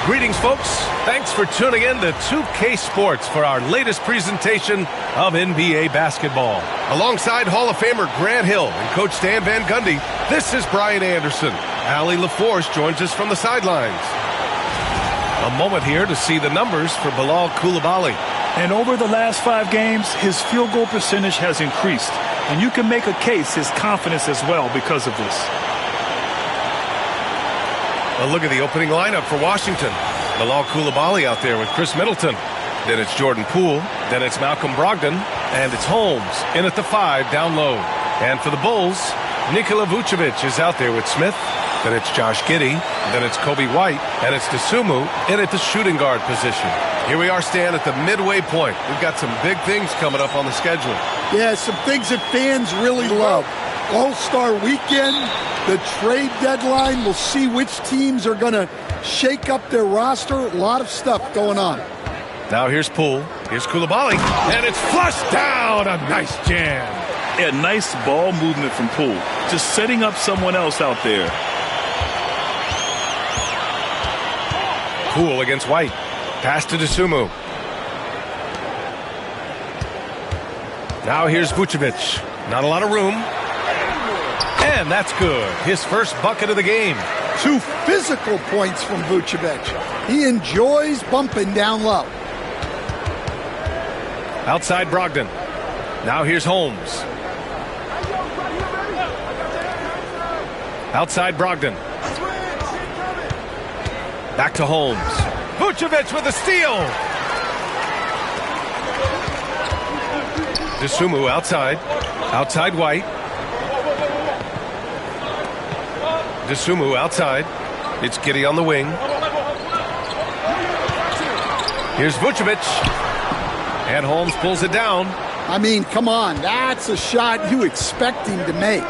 Greetings, folks. Thanks for tuning in to 2K Sports for our latest presentation of NBA basketball. Alongside Hall of Famer Grant Hill and Coach Stan Van Gundy, this is Brian Anderson. Allie LaForce joins us from the sidelines. A moment here to see the numbers for Bilal Coulibaly. And over the last 5 games, his field goal percentage has increased. And you can make a case his confidence as well because of this. A look at the opening lineup for Washington. Bilal Coulibaly out there with Chris Middleton. Then it's Jordan Poole. Then it's Malcolm Brogdon. And it's Holmes in at the 5 down low. And for the Bulls, Nikola Vucevic is out there with Smith. Then it's Josh Giddey. Then it's Kobe White. And it's Dosunmu in at the shooting guard position. Here we are, Stan, at the midway point. We've got some big things coming up on the schedule. Yeah, some things that fans really love. All-Star Weekend, the trade deadline. We'll see which teams are going to shake up their roster. A lot of stuff going on. Now here's Poole. Here's Coulibaly. And it's flushed down. A nice jam. A nice ball movement from Poole. Just setting up someone else out there. Poole against White. Pass to Dosunmu. Now here's Vucevic. Not a lot of room. And that's good. His first bucket of the game. 2 physical points from Vucevic. He enjoys bumping down low. Outside Brogdon. Now here's Holmes. Outside Brogdon. Back to Holmes. Vucevic with a steal. Dosunmu outside. Outside White. Dosunmu outside. It's Giddey on the wing. Here's Vucevic. And Holmes pulls it down. I mean, come on. That's a shot you expect him to make.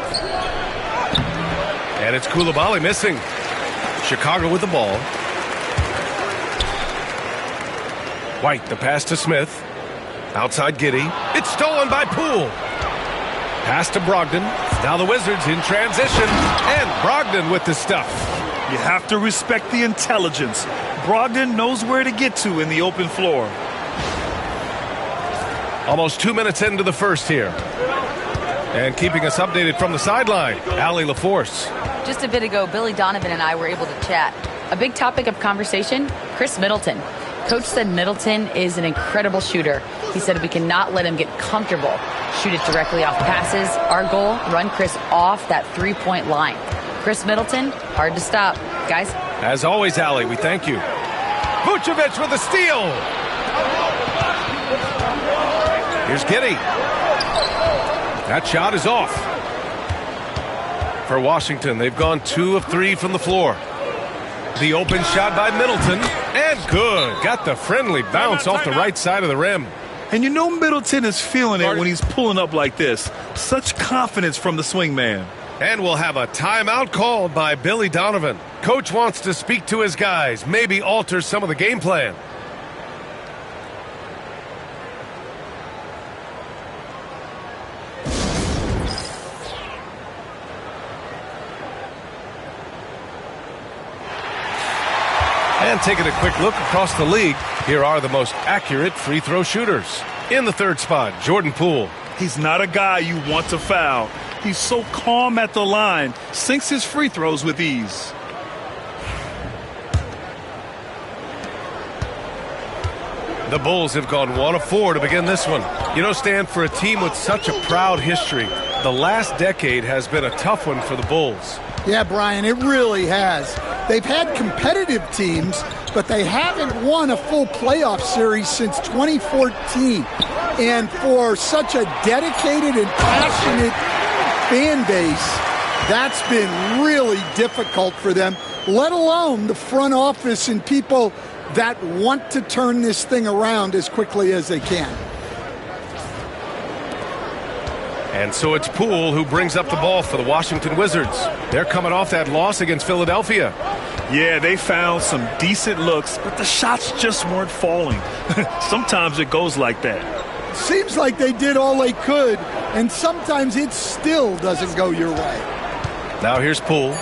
And it's Coulibaly missing. Chicago with the ball. White, the pass to Smith. Outside Giddey. It's stolen by Poole. Pass to Brogdon. Now the Wizards in transition. And Brogdon with the stuff. You have to respect the intelligence. Brogdon knows where to get to in the open floor. Almost 2 minutes into the first here. And keeping us updated from the sideline, Allie LaForce. Just a bit ago, Billy Donovan and I were able to chat. A big topic of conversation, Chris Middleton. Coach said Middleton is an incredible shooter. He said we cannot let him get comfortable. Shoot it directly off passes. Our goal, run Chris off that 3-point line. Chris Middleton, hard to stop. Guys? As always, Allie, we thank you. Vucevic with a steal. Here's Giddey. That shot is off. For Washington, they've gone 2 of 3 from the floor. The open shot by Middleton. And good. Got the friendly bounce off the right side of the rim. And you know Middleton is feeling it when he's pulling up like this. Such confidence from the swingman. And we'll have a timeout called by Billy Donovan. Coach wants to speak to his guys, maybe alter some of the game plan. And taking a quick look across the league, here are the most accurate free throw shooters. In the 3rd spot, Jordan Poole. He's not a guy you want to foul. He's so calm at the line, sinks his free throws with ease. The Bulls have gone 1 of 4 to begin this one. You know, Stan, for a team with such a proud history, the last decade has been a tough one for the Bulls. Yeah, Brian, it really has. They've had competitive teams, but they haven't won a full playoff series since 2014. And for such a dedicated and passionate fan base, that's been really difficult for them, let alone the front office and people that want to turn this thing around as quickly as they can. And so it's Poole who brings up the ball for the Washington Wizards. They're coming off that loss against Philadelphia. Yeah, they found some decent looks, but the shots just weren't falling. Sometimes it goes like that. Seems like they did all they could, and sometimes it still doesn't go your way. Now here's Poole.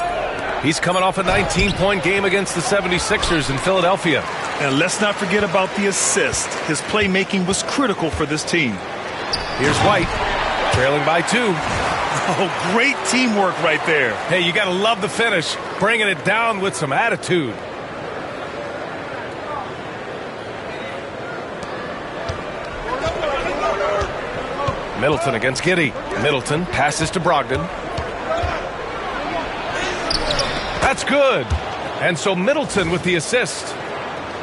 He's coming off a 19-point game against the 76ers in Philadelphia. And let's not forget about the assist. His playmaking was critical for this team. Here's White, trailing by 2. Oh, great teamwork right there. Hey, you got to love the finish, bringing it down with some attitude. Middleton against Giddey. Middleton passes to Brogdon. That's good. And so Middleton with the assist.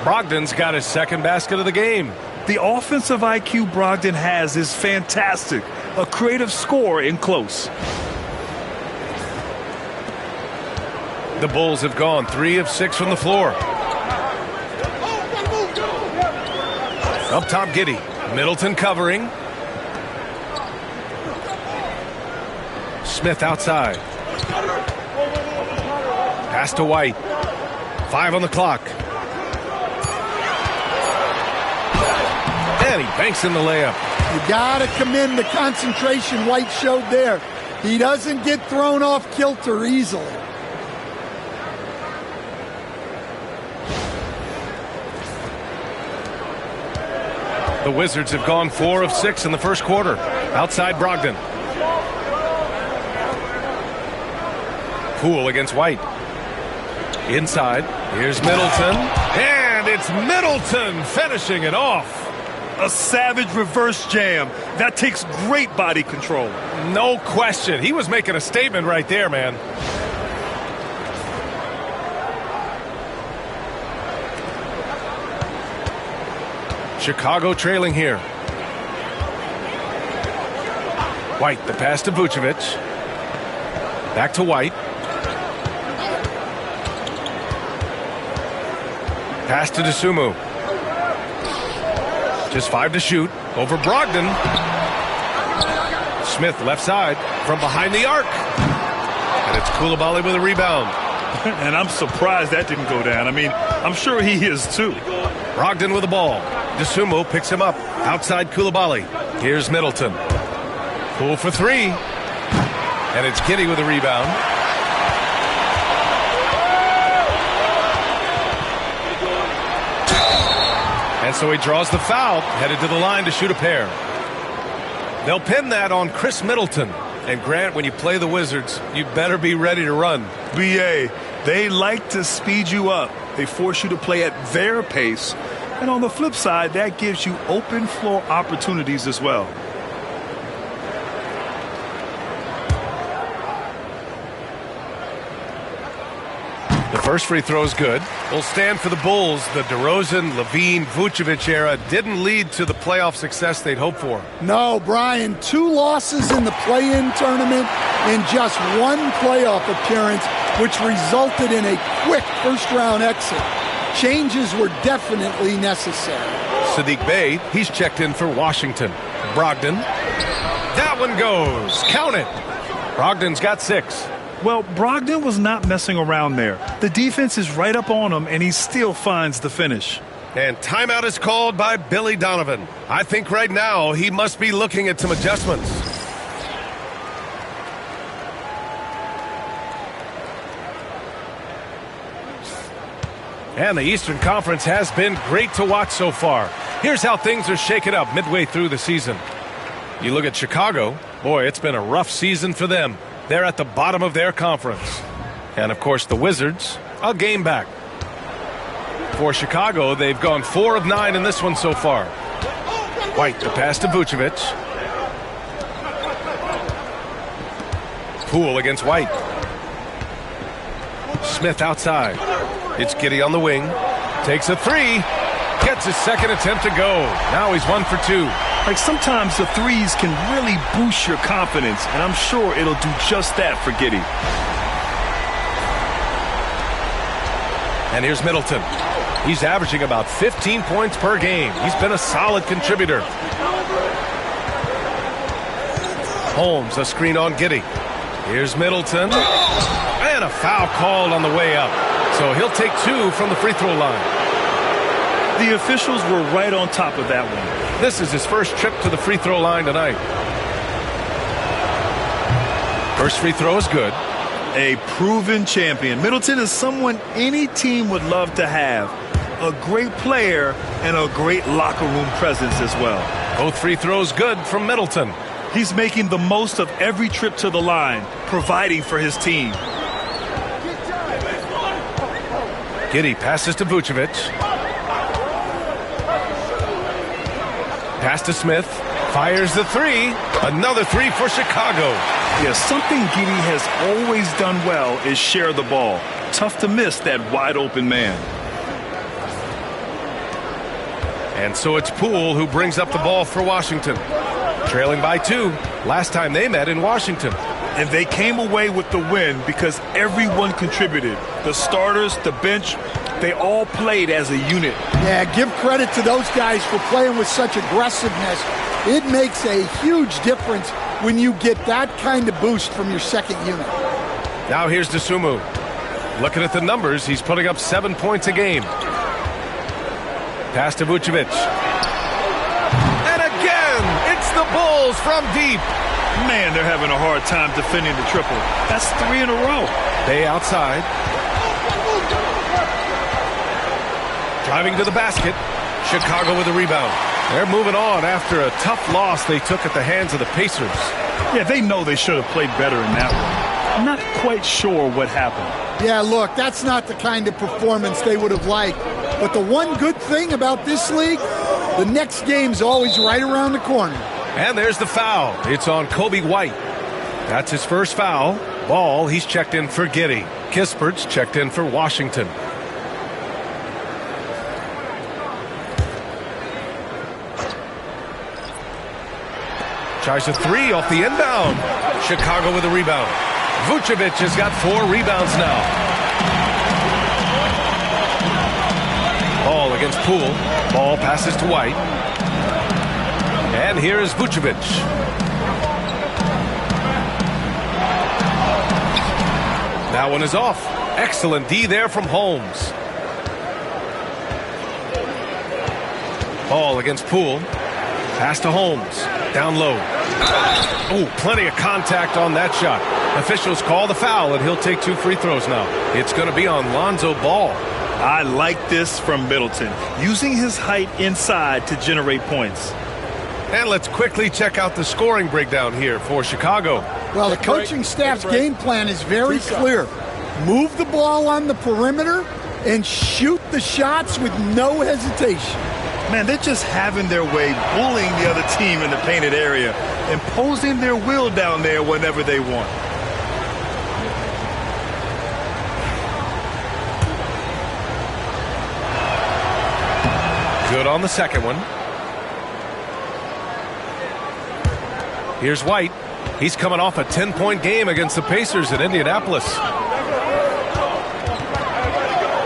Brogdon's got his second basket of the game. The offensive IQ Brogdon has is fantastic. A creative scorer in close. The Bulls have gone 3 of 6 from the floor. Up top, Giddey. Middleton covering. Smith outside. Pass to White. 5 on the clock. And he banks in the layup. You got to commend the concentration White showed there. He doesn't get thrown off kilter easily. The Wizards have gone 4 of 6 in the first quarter. Outside Brogdon. Poole against White. Inside. Here's Middleton. And it's Middleton finishing it off. A savage reverse jam. That takes great body control. No question. He was making a statement right there, man. Chicago trailing here. White, the pass to Vucevic. Back to White. Pass to Dosunmu. Just 5 to shoot. Over Brogdon. Smith left side from behind the arc. And it's Coulibaly with a rebound. And I'm surprised that didn't go down. I mean, I'm sure he is too. Brogdon with the ball. Dosunmu picks him up. Outside Coulibaly. Here's Middleton. Poole for 3. And it's Giddey with a rebound. And so he draws the foul, headed to the line to shoot a pair. They'll pin that on Chris Middleton. And Grant, when you play the Wizards, you better be ready to run. BA, they like to speed you up. They force you to play at their pace. And on the flip side, that gives you open floor opportunities as well. The first free throw is good. Will stand for the Bulls. The DeRozan, Levine, Vucevic era didn't lead to the playoff success they'd hoped for. No, Brian, 2 losses in the play-in tournament and just 1 playoff appearance, which resulted in a quick first-round exit. Changes were definitely necessary. Saddiq Bey, he's checked in for Washington. Brogdon. That one goes. Count it. Brogdon's got 6. Well, Brogdon was not messing around there. The defense is right up on him, and he still finds the finish. And timeout is called by Billy Donovan. I think right now he must be looking at some adjustments. And the Eastern Conference has been great to watch so far. Here's how things are shaken up midway through the season. You look at Chicago, boy, it's been a rough season for them. They're at the bottom of their conference. And, of course, the Wizards, a game back. For Chicago, they've gone 4 of 9 in this one so far. White, the pass to Vucevic. Poole against White. Smith outside. It's Giddey on the wing. Takes a 3. Gets his second attempt to go. Now he's 1 for 2. Like, sometimes the threes can really boost your confidence, and I'm sure it'll do just that for Giddey. And here's Middleton. He's averaging about 15 points per game. He's been a solid contributor. Holmes, a screen on Giddey. Here's Middleton. And a foul called on the way up. So he'll take 2 from the free throw line. The officials were right on top of that one. This is his first trip to the free throw line tonight. First free throw is good. A proven champion. Middleton is someone any team would love to have. A great player and a great locker room presence as well. Both free throws good from Middleton. He's making the most of every trip to the line, providing for his team. Giddey passes to Vucevic. Pass to Smith. Fires the three. Another three for Chicago. Yeah, something Giddey has always done well is share the ball. Tough to miss that wide open man. And so it's Poole who brings up the ball for Washington. Trailing by 2. Last time they met in Washington. And they came away with the win because everyone contributed. The starters, the bench, they all played as a unit. Yeah, give credit to those guys for playing with such aggressiveness. It makes a huge difference when you get that kind of boost from your second unit. Now here's Dosunmu. Looking at the numbers, he's putting up 7 points a game. Pass to Vucevic. And again, it's the Bulls from deep. Man, they're having a hard time defending the triple. That's 3 in a row. Bay outside. Driving to the basket. Chicago with a rebound. They're moving on after a tough loss they took at the hands of the Pacers. Yeah, they know they should have played better in that one. I'm not quite sure what happened. Yeah, look, that's not the kind of performance they would have liked. But the one good thing about this league, the next game's always right around the corner. And there's the foul. It's on Kobe White. That's his first foul. Ball, he's checked in for Giddey. Kispert's checked in for Washington. Tries a three off the inbound. Chicago with a rebound. Vucevic has got 4 rebounds now. Ball against Poole. Ball passes to White. And here is Vucevic. That one is off. Excellent D there from Holmes. Ball against Poole. Pass to Holmes. Down low. Oh, plenty of contact on that shot. Officials call the foul, and he'll take 2 free throws now. It's going to be on Lonzo Ball. I like this from Middleton, using his height inside to generate points. And let's quickly check out the scoring breakdown here for Chicago. Well, the coaching staff's game plan is very clear. Move the ball on the perimeter and shoot the shots with no hesitation. Man, they're just having their way, bullying the other team in the painted area, imposing their will down there whenever they want. Good on the second one. Here's White. He's coming off a 10-point game against the Pacers in Indianapolis.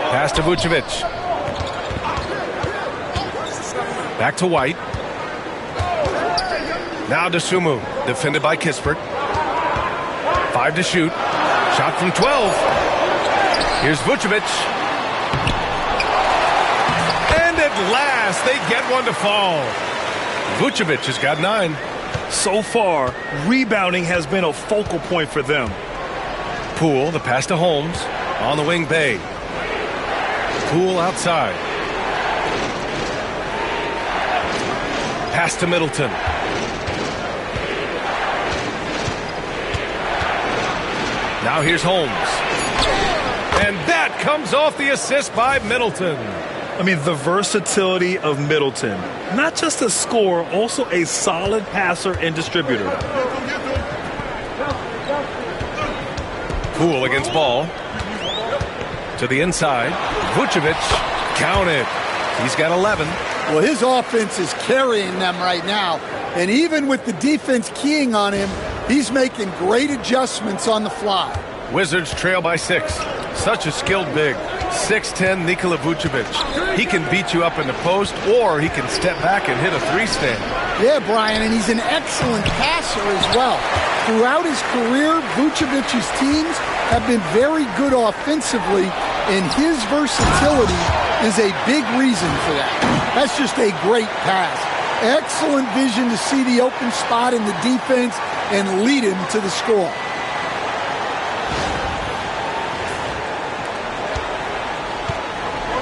Pass to Vucevic. Back to White. Now Dosunmu, defended by Kispert. 5 to shoot. Shot from 12. Here's Vucevic. And at last, they get one to fall. Vucevic has got 9. So far, rebounding has been a focal point for them. Poole, the pass to Holmes. On the wing, Bay. Poole outside. Pass to Middleton. Now here's Holmes. And that comes off the assist by Middleton. I mean, the versatility of Middleton. Not just a scorer, also a solid passer and distributor. Poole against Ball. To the inside. Vucevic. Count it. He's got 11. Well, his offense is carrying them right now. And even with the defense keying on him, he's making great adjustments on the fly. Wizards trail by 6. Such a skilled big. 6'10" Nikola Vucevic. He can beat you up in the post, or he can step back and hit a 3-stand. Yeah, Brian, and he's an excellent passer as well. Throughout his career, Vucevic's teams have been very good offensively, and his versatility is a big reason for that. That's just a great pass. Excellent vision to see the open spot in the defense and lead him to the score.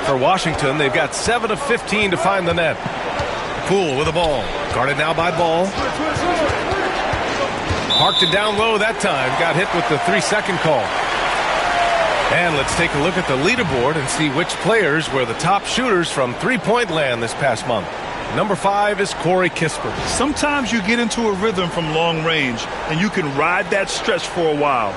For Washington, they've got 7 of 15 to find the net. Poole with the ball. Guarded now by Ball. Parked it down low that time. Got hit with the 3-second call. And let's take a look at the leaderboard and see which players were the top shooters from three-point land this past month. Number 5 is Corey Kispert. Sometimes you get into a rhythm from long range, and you can ride that stretch for a while.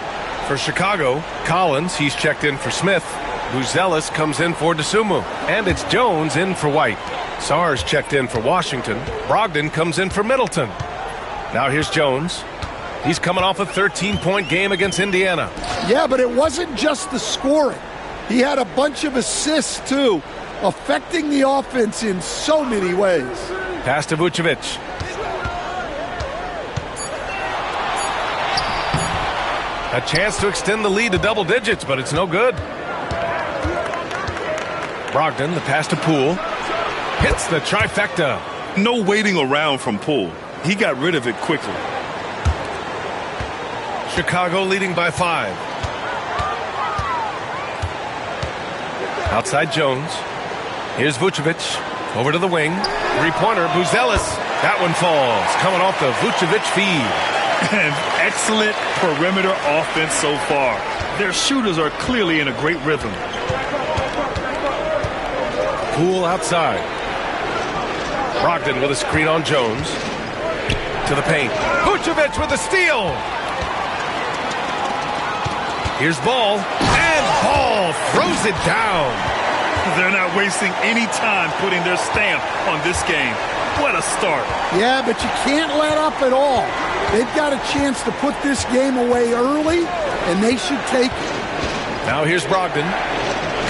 For Chicago, Collins, he's checked in for Smith. Buzelis comes in for DeSumo. And it's Jones in for White. Sars checked in for Washington. Brogdon comes in for Middleton. Now here's Jones. He's coming off a 13-point game against Indiana. Yeah, but it wasn't just the scoring. He had a bunch of assists, too, affecting the offense in so many ways. Pass to Vucevic. A chance to extend the lead to double digits, but it's no good. Brogdon, the pass to Poole. Hits the trifecta. No waiting around from Poole. He got rid of it quickly. Chicago leading by 5. Outside Jones. Here's Vucevic. Over to the wing. Three-pointer, Buzelis. That one falls. Coming off the Vucevic feed. And excellent perimeter offense so far. Their shooters are clearly in a great rhythm. Poole outside. Brogdon with a screen on Jones. To the paint. Vucevic with a steal. Here's Ball. And Ball throws it down. They're not wasting any time putting their stamp on this game. What a start. Yeah, but you can't let up at all. They've got a chance to put this game away early, and they should take it. Now here's Brogdon.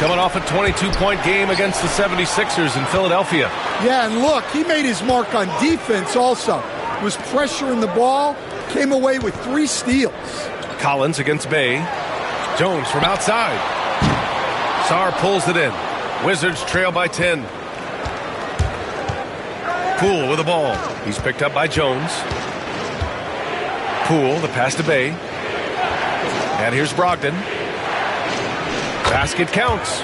Coming off a 22-point game against the 76ers in Philadelphia. Yeah, and look, he made his mark on defense also. Was pressuring the ball, came away with 3 steals. Collins against Bay. Jones from outside. Sarr pulls it in. Wizards trail by 10. Poole with the ball. He's picked up by Jones. Poole, the pass to Bay. And here's Brogdon. Basket counts.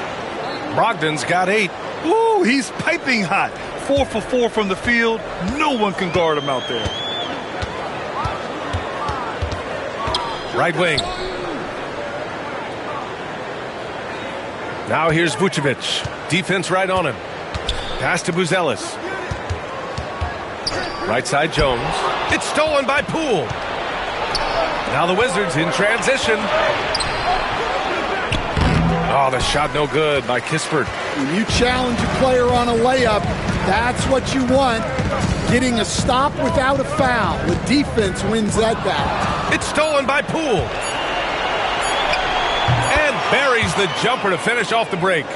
Brogdon's got 8. Ooh, he's piping hot. 4 for 4 from the field. No one can guard him out there. Right wing. Now here's Vucevic. Defense right on him. Pass to Buzelis. Right side Jones. It's stolen by Poole. Now the Wizards in transition. Oh, the shot no good by Kispert. When you challenge a player on a layup, that's what you want. Getting a stop without a foul. The defense wins that battle. It's stolen by Poole. And buries the jumper to finish off the break.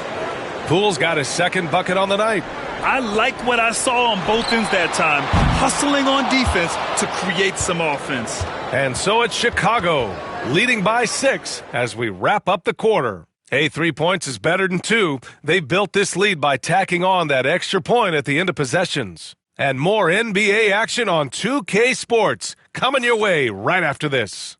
Poole's got his second bucket on the night. I like what I saw on both ends that time. Hustling on defense to create some offense. And so it's Chicago, leading by 6 as we wrap up the quarter. Hey, 3 points is better than 2. They built this lead by tacking on that extra point at the end of possessions. And more NBA action on 2K Sports coming your way right after this.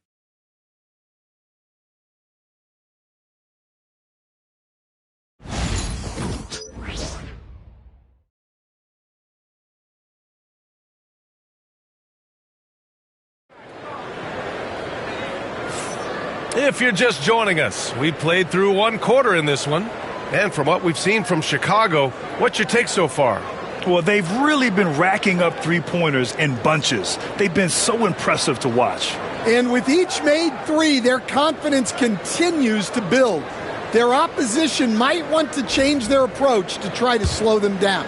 If you're just joining us, we played through 1 quarter in this one. And from what we've seen from Chicago, what's your take so far? Well, they've really been racking up three-pointers in bunches. They've been so impressive to watch. And with each made 3, their confidence continues to build. Their opposition might want to change their approach to try to slow them down.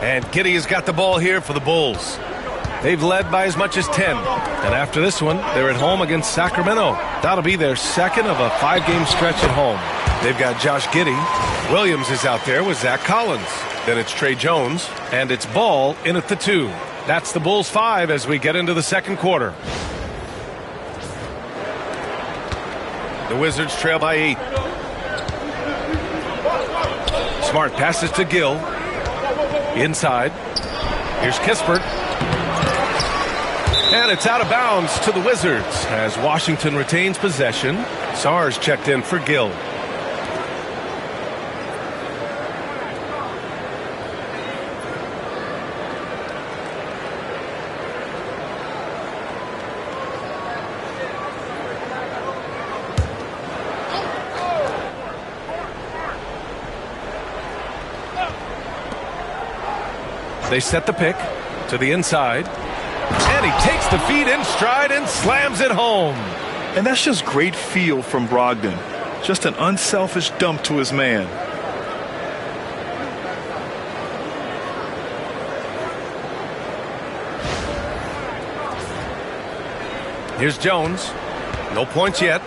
And Giddey has got the ball here for the Bulls. They've led by as much as 10. And after this one, they're at home against Sacramento. That'll be their second of a 5-game stretch at home. They've got Josh Giddey. Williams is out there with Zach Collins. Then it's Trey Jones. And it's Ball in at the 2. That's the Bulls 5 as we get into the second quarter. The Wizards trail by 8. Smart passes to Gill. Inside. Here's Kispert. And it's out of bounds to the Wizards as Washington retains possession. Sarr's checked in for Gill. They set the pick to the inside. And he takes the feed in stride and slams it home. And that's just great feel from Brogdon. Just an unselfish dump to his man. Here's Jones. No points yet.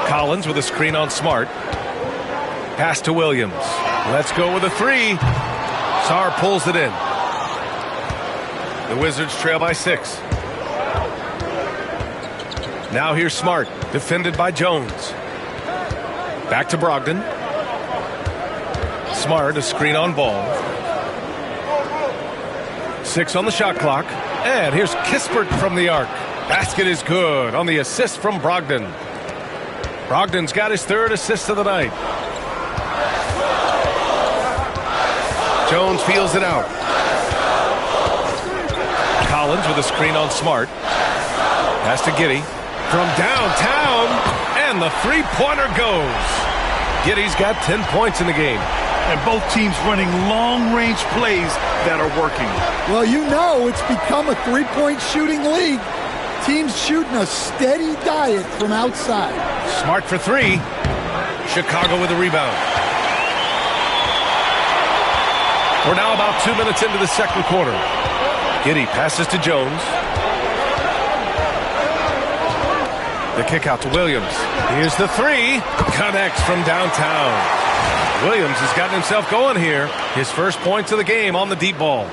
Collins with a screen on Smart. Pass to Williams. Let's go with a three. Sarr pulls it in. The Wizards trail by 6. Now here's Smart, defended by Jones. Back to Brogdon. Smart, a screen on Ball. 6 on the shot clock. And here's Kispert from the arc. Basket is good on the assist from Brogdon. Brogdon's got his 3rd assist of the night. Jones feels it out. Collins with a screen on Smart. Pass to Giddey. From downtown, and the three-pointer goes. Giddey's got 10 points in the game. And both teams running long-range plays that are working. Well, you know it's become a three-point shooting league. Teams shooting a steady diet from outside. Smart for 3. Chicago with a rebound. We're now about 2 minutes into the second quarter. Giddey passes to Jones. The kick out to Williams. Here's the 3. Connects from downtown. Williams has gotten himself going here. His first points of the game on the deep ball.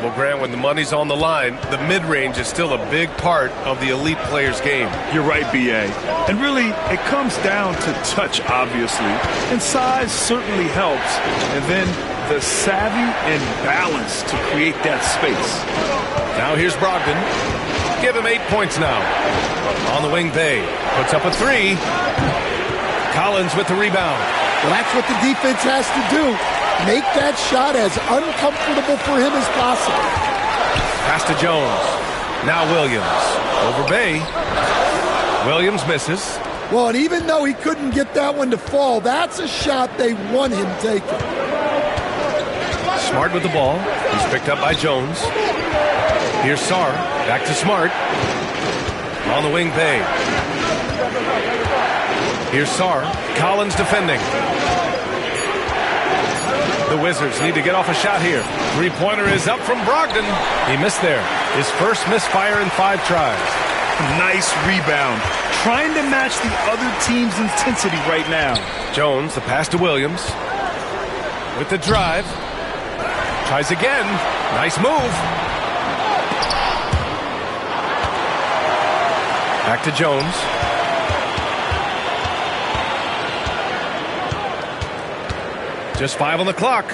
Well, Grant, when the money's on the line, the mid-range is still a big part of the elite player's game. You're right, B.A. And really, it comes down to touch, obviously. And size certainly helps. And then the savvy and balance to create that space. Now here's Brogdon. Give him 8 points now. On the wing, Bay puts up a 3. Collins with the rebound. Well, that's what the defense has to do. Make that shot as uncomfortable for him as possible. Pass to Jones. Now Williams. Over Bay. Williams misses. Well, and even though he couldn't get that one to fall, that's a shot they want him taking. Smart with the ball. He's picked up by Jones. Here's Sarr. Back to Smart. On the wing, Bay. Here's Sarr. Collins defending. The Wizards need to get off a shot here. Three-pointer is up from Brogdon. He missed there. His first misfire in 5 tries. Nice rebound. Trying to match the other team's intensity right now. Jones, the pass to Williams. With the drive. Tries again. Nice move. Back to Jones. Just 5 on the clock.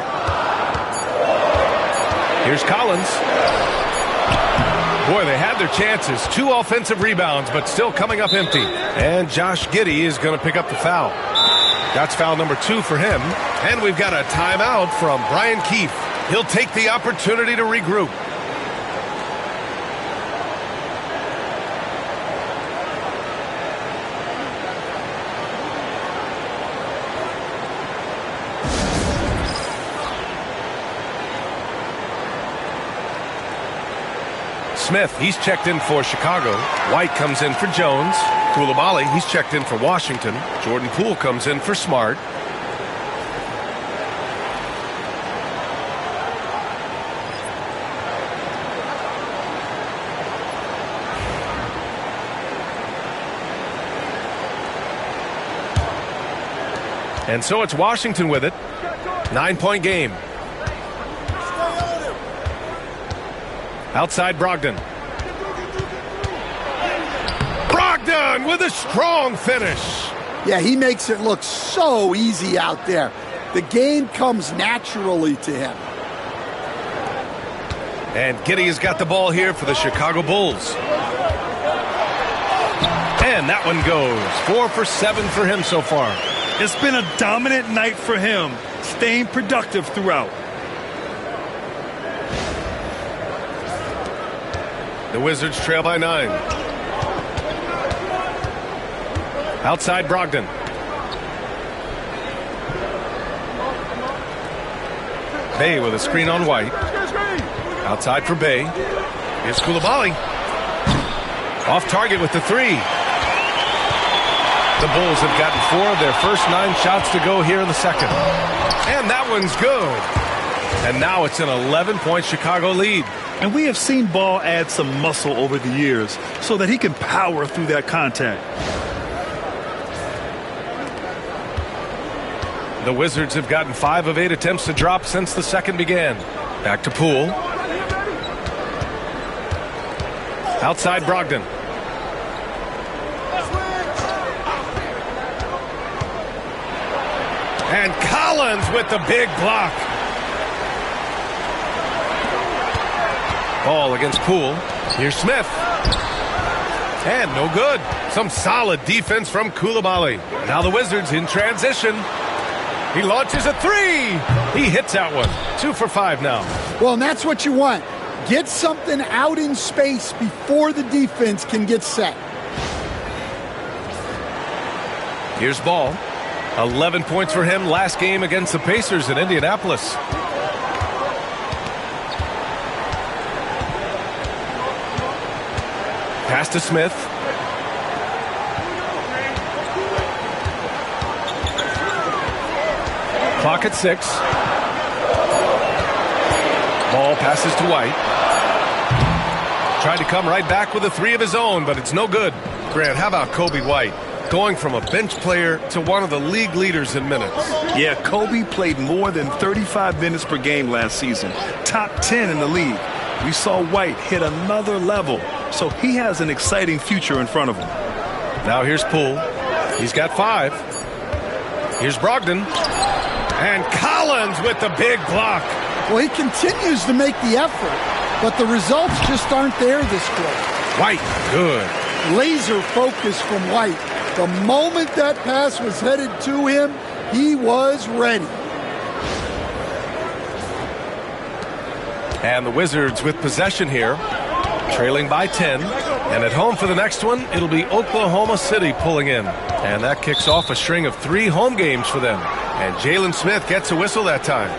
Here's Collins. Boy, they had their chances. 2 offensive rebounds, but still coming up empty. And Josh Giddey is going to pick up the foul. That's foul number 2 for him. And we've got a timeout from Brian Keefe. He'll take the opportunity to regroup. Smith, he's checked in for Chicago. White comes in for Jones. Coulibaly, he's checked in for Washington. Jordan Poole comes in for Smart. And so it's Washington with it. 9-point game. Outside Brogdon. Brogdon with a strong finish. Yeah, he makes it look so easy out there. The game comes naturally to him. And Giddey has got the ball here for the Chicago Bulls. And that one goes. 4 for 7 for him so far. It's been a dominant night for him, staying productive throughout. The Wizards trail by 9. Outside Brogdon. Bey with a screen on White. Outside for Bey. Here's Coulibaly. Off target with the 3. The Bulls have gotten 4 of their first 9 shots to go here in the second. And that one's good. And now it's an 11-point Chicago lead. And we have seen Ball add some muscle over the years so that he can power through that contact. The Wizards have gotten 5 of 8 attempts to drop since the second began. Back to Poole. Outside Brogdon. And Collins with the big block. Ball against Poole. Here's Smith. And no good. Some solid defense from Coulibaly. Now the Wizards in transition. He launches a 3. He hits that one. 2 for 5 now. Well, and that's what you want. Get something out in space before the defense can get set. Here's Ball. 11 points for him last game against the Pacers in Indianapolis. Pass to Smith. Clock at 6. Ball passes to White. Tried to come right back with a 3 of his own, but it's no good. Grant, how about Coby White? Going from a bench player to one of the league leaders in minutes. Yeah, Coby played more than 35 minutes per game last season. Top 10 in the league. We saw White hit another level, so he has an exciting future in front of him. Now here's Poole. He's got 5. Here's Brogdon. And Collins with the big block. Well, he continues to make the effort, but the results just aren't there this quarter. White, good. Laser focus from White. The moment that pass was headed to him, he was ready. And the Wizards with possession here, trailing by 10. And at home for the next one, it'll be Oklahoma City pulling in. And that kicks off a string of 3 home games for them. And Jalen Smith gets a whistle that time.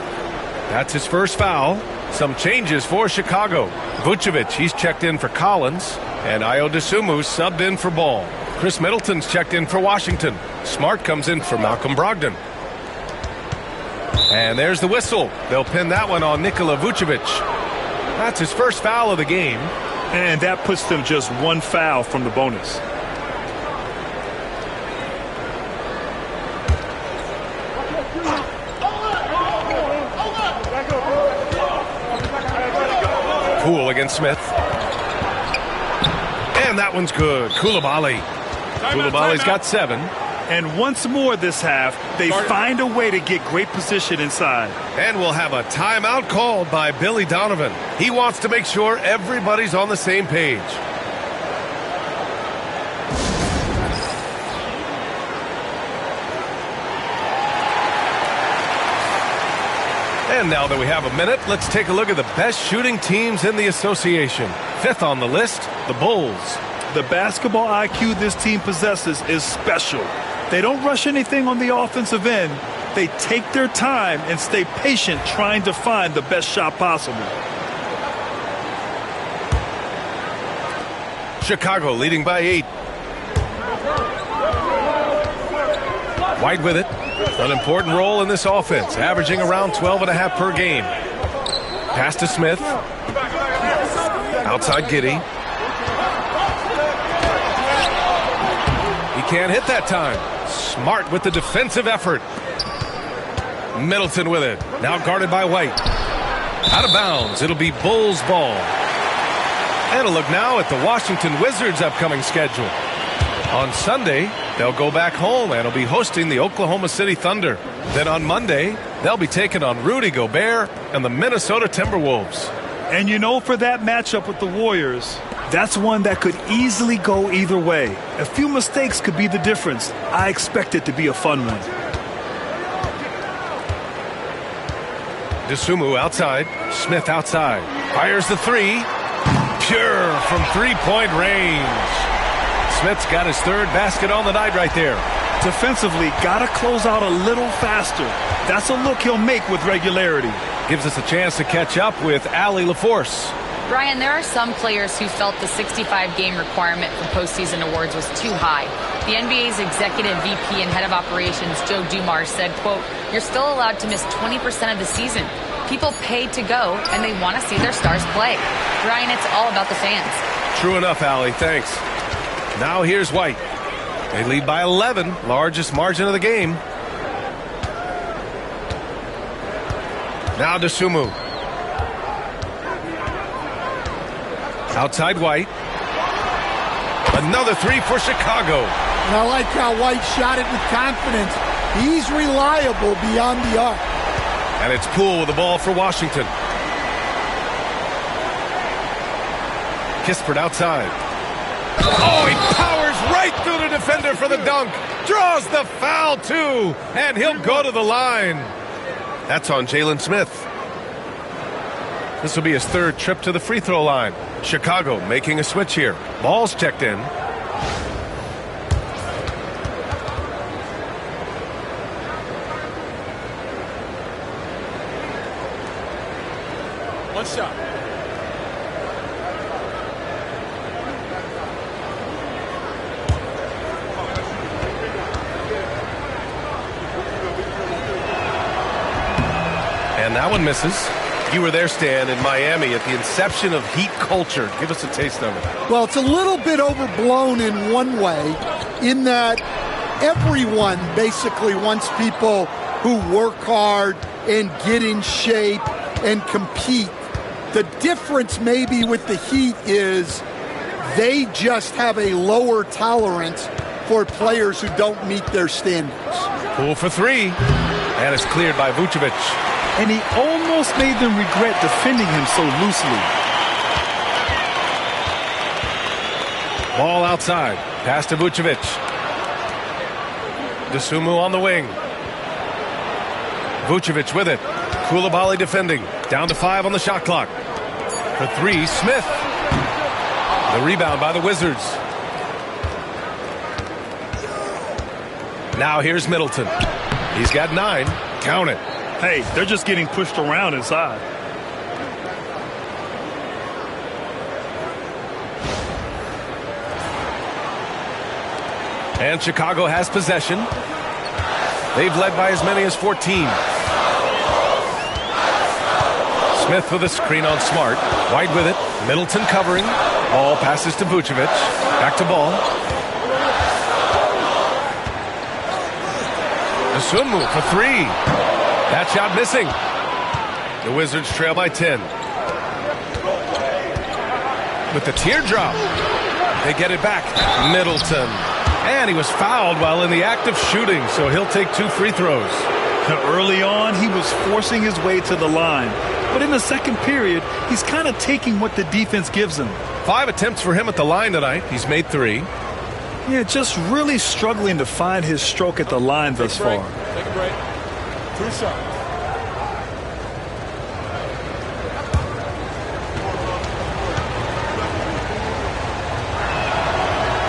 That's his first foul. Some changes for Chicago. Vucevic, he's checked in for Collins. And Ayo Dosunmu subbed in for Ball. Chris Middleton's checked in for Washington. Smart comes in for Malcolm Brogdon. And there's the whistle. They'll pin that one on Nikola Vucevic. That's his first foul of the game. And that puts them just 1 foul from the bonus. Poole against Smith. And that one's good. Coulibaly. Coulibaly's got 7. And once more this half, they find a way to get great position inside. And we'll have a timeout called by Billy Donovan. He wants to make sure everybody's on the same page. And now that we have a minute, let's take a look at the best shooting teams in the association. 5th on the list, the Bulls. The basketball IQ this team possesses is special. They don't rush anything on the offensive end. They take their time and stay patient trying to find the best shot possible. Chicago leading by 8. White with it. An important role in this offense, averaging around 12.5 per game. Pass to Smith. Outside Giddey. He can't hit that time. Smart with the defensive effort. Middleton with it. Now guarded by White. Out of bounds. It'll be Bulls ball. And a look now at the Washington Wizards' upcoming schedule. On Sunday, they'll go back home and will be hosting the Oklahoma City Thunder. Then on Monday, they'll be taking on Rudy Gobert and the Minnesota Timberwolves. And you know, for that matchup with the Warriors, that's one that could easily go either way. A few mistakes could be the difference. I expect it to be a fun one. Dosunmu outside. Smith outside. Fires the three. Pure from three-point range. Smith's got his third basket on the night right there. Defensively, got to close out a little faster. That's a look he'll make with regularity. Gives us a chance to catch up with Allie LaForce. Brian, there are some players who felt the 65-game requirement for postseason awards was too high. The NBA's executive VP and head of operations, Joe Dumars, said, quote, "You're still allowed to miss 20% of the season. People pay to go, and they want to see their stars play." Brian, it's all about the fans. True enough, Allie. Thanks. Now here's White. They lead by 11, largest margin of the game. Now Dosunmu. Outside White. Another three for Chicago. And I like how White shot it with confidence. He's reliable beyond the arc. And it's Poole with the ball for Washington. Kispert outside. Oh, he powers right through the defender for the dunk. Draws the foul, too. And he'll go to the line. That's on Jalen Smith. This will be his third trip to the free throw line. Chicago making a switch here. Ball's checked in. One shot. And that one misses. You were there, Stan, in Miami at the inception of Heat culture. Give us a taste of it. Well, it's a little bit overblown in one way, in that everyone basically wants people who work hard and get in shape and compete. The difference maybe with the Heat is they just have a lower tolerance for players who don't meet their standards. Poole for three. And it's cleared by Vucevic. And he almost made them regret defending him so loosely. Ball outside. Pass to Vucevic. Dosunmu on the wing. Vucevic with it. Coulibaly defending. Down to 5 on the shot clock. For three, Smith. The rebound by the Wizards. Now here's Middleton. He's got 9. Count it. Hey, they're just getting pushed around inside. And Chicago has possession. They've led by as many as 14. Smith with a screen on Smart. White with it. Middleton covering. Ball passes to Vucevic. Back to Ball. Dosunmu for three. That shot missing. The Wizards trail by 10. With the teardrop. They get it back. Middleton. And he was fouled while in the act of shooting, so he'll take 2 free throws. Early on, he was forcing his way to the line. But in the second period, he's kind of taking what the defense gives him. 5 attempts for him at the line tonight. He's made 3. Yeah, just really struggling to find his stroke at the line thus far. Take a break. 2 shots.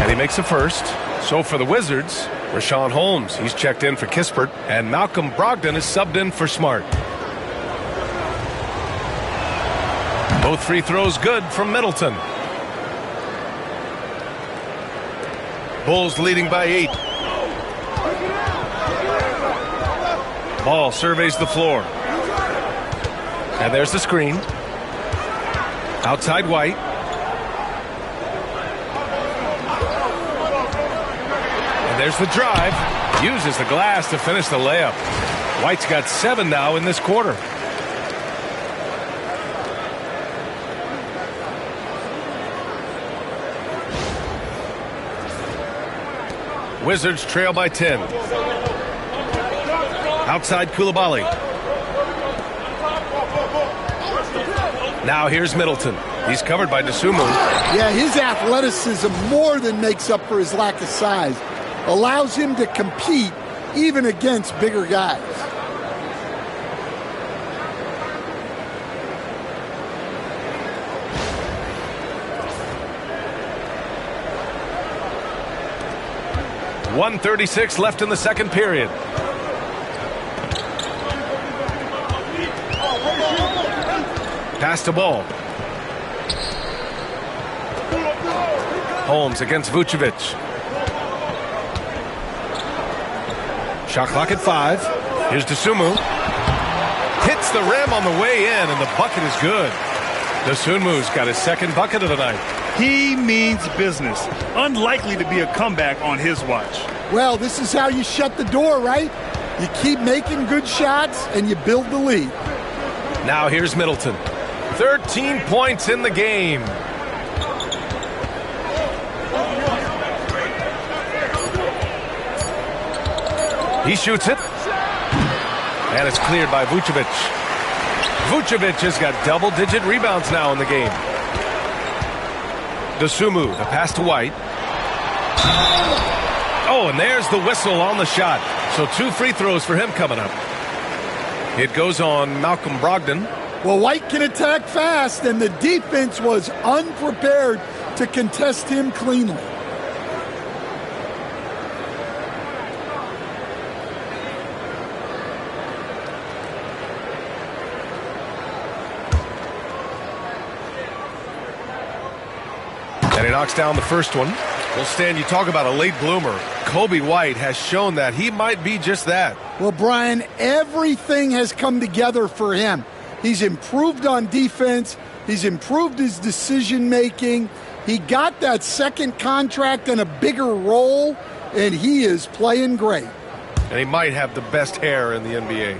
And he makes a first. So for the Wizards, Richaun Holmes, he's checked in for Kispert, and Malcolm Brogdon is subbed in for Smart. Both free throws good from Middleton. Bulls leading by 8. Ball surveys the floor. And there's the screen. Outside White. And there's the drive. Uses the glass to finish the layup. White's got 7 now in this quarter. Wizards trail by 10. Outside Koulibaly. Now here's Middleton. He's covered by Dosunmu. Yeah, his athleticism more than makes up for his lack of size. Allows him to compete even against bigger guys. .136 left in the second period. Pass the ball. Holmes against Vucevic. Shot clock at 5. Here's Dosunmu. Hits the rim on the way in, and the bucket is good. Dosunmu's got his second bucket of the night. He means business. Unlikely to be a comeback on his watch. Well, this is how you shut the door, right? You keep making good shots, and you build the lead. Now here's Middleton. 13 points in the game. He shoots it. And it's cleared by Vucevic. Vucevic has got double-digit rebounds now in the game. Dosunmu, the pass to White. Oh, and there's the whistle on the shot. So 2 free throws for him coming up. It goes on Malcolm Brogdon. Well, White can attack fast, and the defense was unprepared to contest him cleanly. And he knocks down the first one. Well, Stan, you talk about a late bloomer. Coby White has shown that he might be just that. Well, Brian, everything has come together for him. He's improved on defense. He's improved his decision-making. He got that second contract and a bigger role, and he is playing great. And he might have the best hair in the NBA.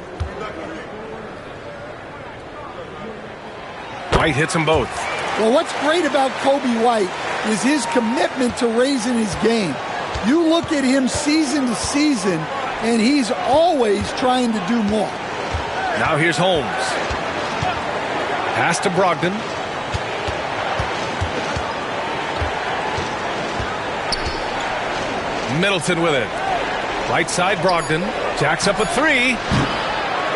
White hits them both. Well, what's great about Coby White is his commitment to raising his game. You look at him season to season, and he's always trying to do more. Now here's Holmes. Pass to Brogdon. Middleton with it. Right side Brogdon. Jacks up a 3.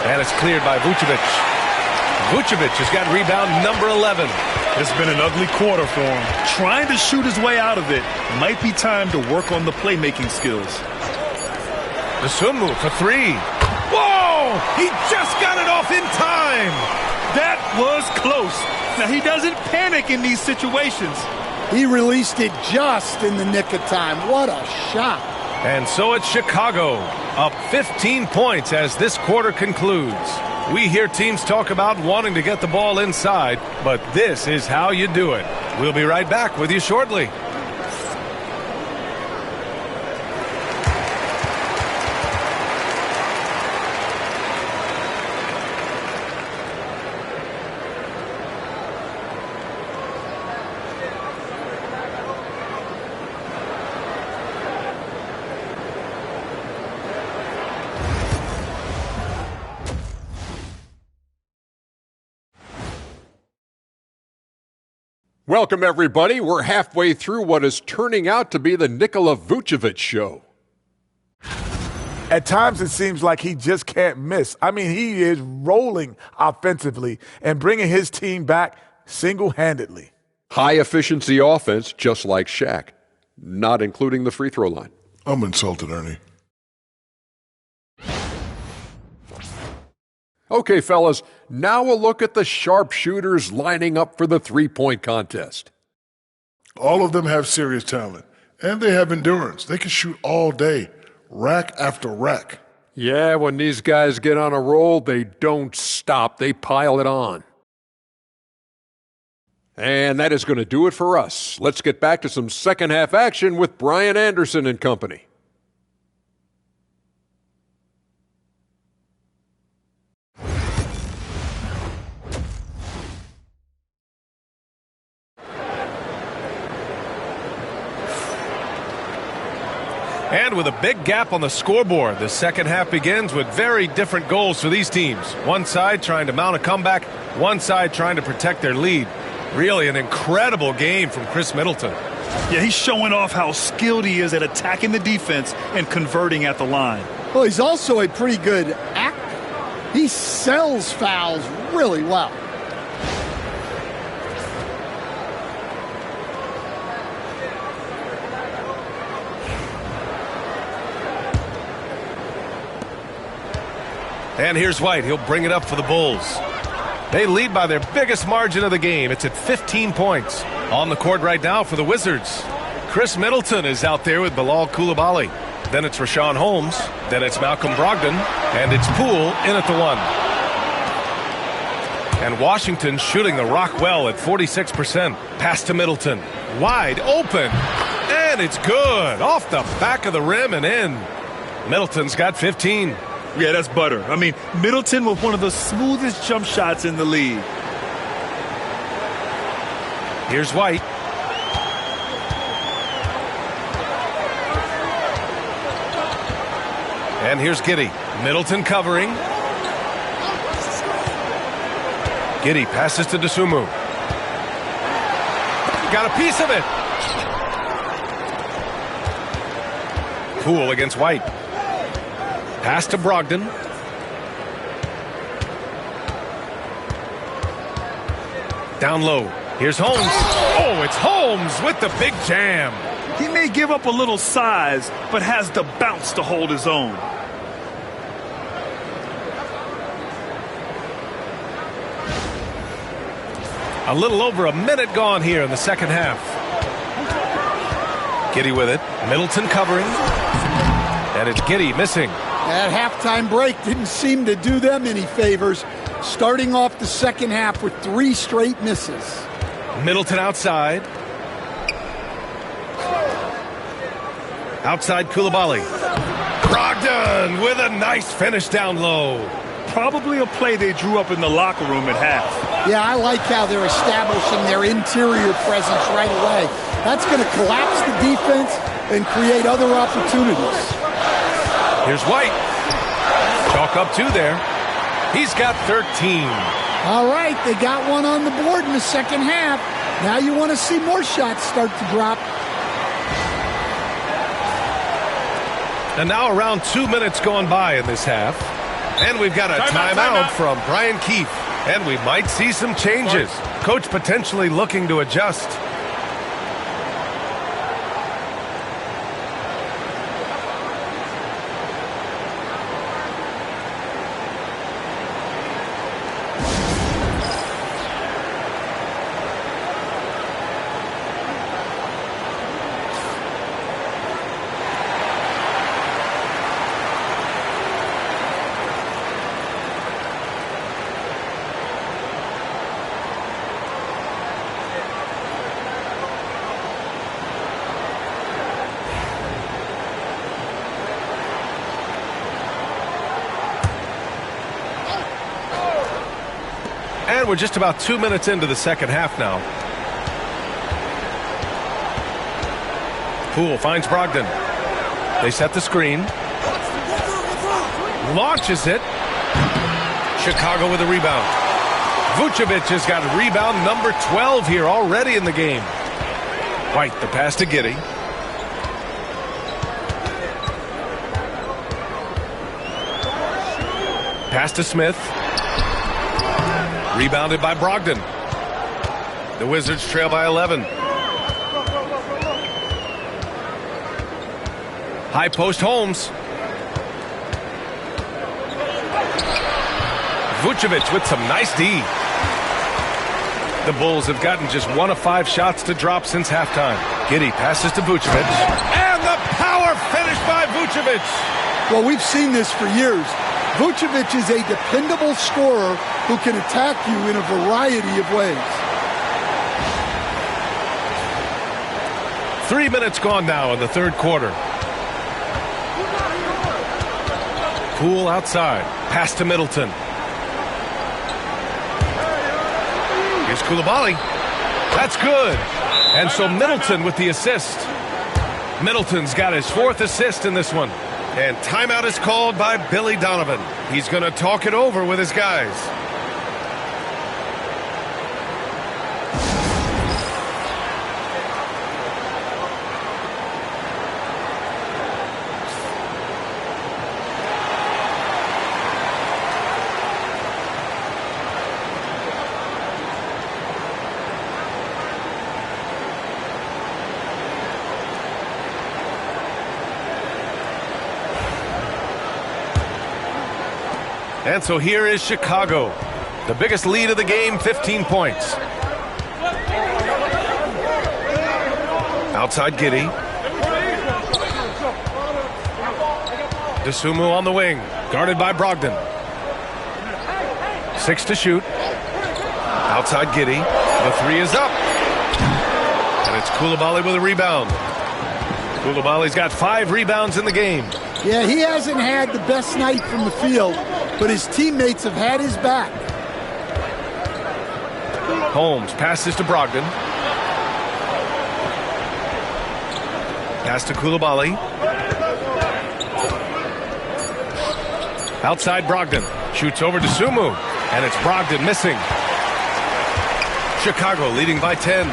And it's cleared by Vucevic. Vucevic has got rebound number 11. It's been an ugly quarter for him. Trying to shoot his way out of it. Might be time to work on the playmaking skills. Dosunmu for 3. Whoa! He just got it off in time! That was close. Now, he doesn't panic in these situations. He released it just in the nick of time. What a shot. And so it's Chicago, up 15 points as this quarter concludes. We hear teams talk about wanting to get the ball inside, but this is how you do it. We'll be right back with you shortly. Welcome, everybody. We're halfway through what is turning out to be the Nikola Vucevic show. At times, it seems like he just can't miss. I mean, he is rolling offensively and bringing his team back single-handedly. High-efficiency offense, just like Shaq, not including the free throw line. I'm insulted, Ernie. Okay, fellas, now a look at the sharpshooters lining up for the three-point contest. All of them have serious talent, and they have endurance. They can shoot all day, rack after rack. Yeah, when these guys get on a roll, they don't stop. They pile it on. And that is going to do it for us. Let's get back to some second-half action with Brian Anderson and company. And with a big gap on the scoreboard, the second half begins with very different goals for these teams. One side trying to mount a comeback, one side trying to protect their lead. Really an incredible game from Chris Middleton. Yeah, he's showing off how skilled he is at attacking the defense and converting at the line. Well, he's also a pretty good actor. He sells fouls really well. And here's White. He'll bring it up for the Bulls. They lead by their biggest margin of the game. It's at 15 points. On the court right now for the Wizards, Chris Middleton is out there with Bilal Coulibaly. Then it's Rashawn Holmes. Then it's Malcolm Brogdon. And it's Poole in at the 1. And Washington shooting the rock well at 46%. Pass to Middleton. Wide open. And it's good. Off the back of the rim and in. Middleton's got 15. Yeah, that's butter. I mean, Middleton with one of the smoothest jump shots in the league. Here's White. And here's Giddey. Middleton covering. Giddey passes to Dosunmu. Got a piece of it. Poole against White. Pass to Brogdon. Down low. Here's Holmes. Oh, it's Holmes with the big jam. He may give up a little size, but has the bounce to hold his own. A little over a minute gone here in the second half. Giddey with it. Middleton covering. And it's Giddey missing. That halftime break didn't seem to do them any favors, starting off the second half with 3 straight misses. Middleton outside. Outside Coulibaly. Brogdon with a nice finish down low. Probably a play they drew up in the locker room at half. Yeah, I like how they're establishing their interior presence right away. That's going to collapse the defense and create other opportunities. Here's White. Chalk up 2 there. He's got 13. All right, they got one on the board in the second half. Now you want to see more shots start to drop. And now around 2 minutes gone by in this half. And we've got a timeout from Brian Keefe. And we might see some changes. Coach potentially looking to adjust. And we're just about 2 minutes into the second half now. Poole finds Brogdon. They set the screen. Launches it. Chicago with a rebound. Vucevic has got rebound number 12 here already in the game. White, the pass to Giddey. Pass to Smith. Rebounded by Brogdon. The Wizards trail by 11. High post Holmes. Vucevic with some nice D. The Bulls have gotten just 1 of 5 shots to drop since halftime. Giddey passes to Vucevic. And the power finish by Vucevic. Well, we've seen this for years. Vucevic is a dependable scorer who can attack you in a variety of ways. 3 minutes gone now in the third quarter. Poole outside. Pass to Middleton. Here's Coulibaly. That's good. And so Middleton with the assist. Middleton's got his 4th assist in this one. And timeout is called by Billy Donovan. He's going to talk it over with his guys. And so here is Chicago. The biggest lead of the game, 15 points. Outside Giddey. Dosunmu on the wing, guarded by Brogdon. 6 to shoot. Outside Giddey. The 3 is up. And it's Coulibaly with a rebound. Coulibaly's got 5 rebounds in the game. Yeah, he hasn't had the best night from the field, but his teammates have had his back. Holmes passes to Brogdon. Pass to Coulibaly. Outside Brogdon. Shoots over to Dosunmu. And it's Brogdon missing. Chicago leading by 10.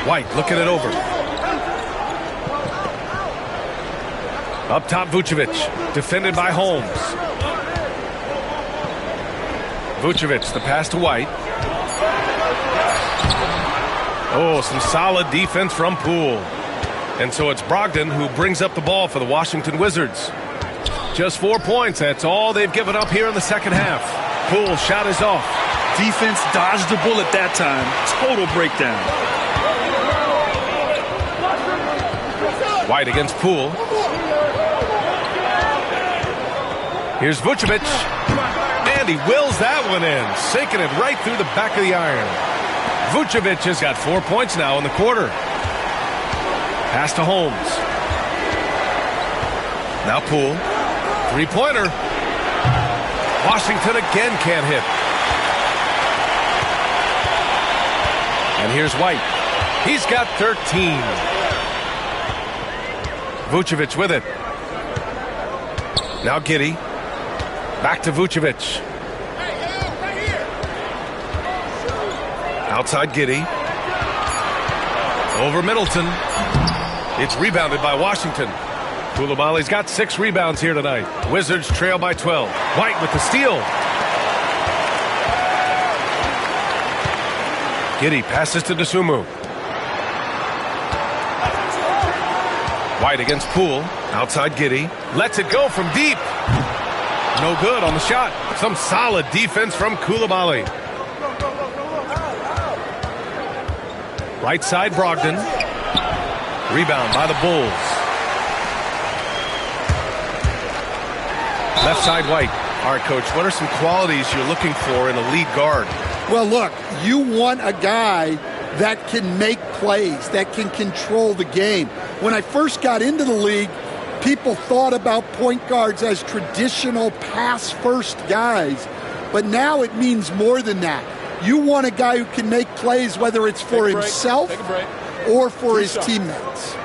White looking it over. Up top, Vucevic, defended by Holmes. Vucevic, the pass to White. Oh, some solid defense from Poole. And so it's Brogdon who brings up the ball for the Washington Wizards. Just 4 points. That's all they've given up here in the second half. Poole shot is off. Defense dodged the bullet that time. Total breakdown. White against Poole. Here's Vucevic, and he wills that one in, sinking it right through the back of the iron. Vucevic has got 4 points now in the quarter. Pass to Holmes. Now Poole, 3-pointer. Washington again can't hit. And here's White. He's got 13. Vucevic with it. Now Giddey. Back to Vucevic. Outside Giddey. Over Middleton. It's rebounded by Washington. Coulibaly's got 6 rebounds here tonight. Wizards trail by 12. White with the steal. Giddey passes to Dosunmu. White against Poole. Outside Giddey. Lets it go from deep. No good on the shot. Some solid defense from Coulibaly. Right side, Brogdon. Rebound by the Bulls. Left side, White. All right, Coach, what are some qualities you're looking for in a lead guard? Well, look, you want a guy that can make plays, that can control the game. When I first got into the league, people thought about point guards as traditional pass-first guys, but now it means more than that. You want a guy who can make plays, whether it's for himself or for his teammates.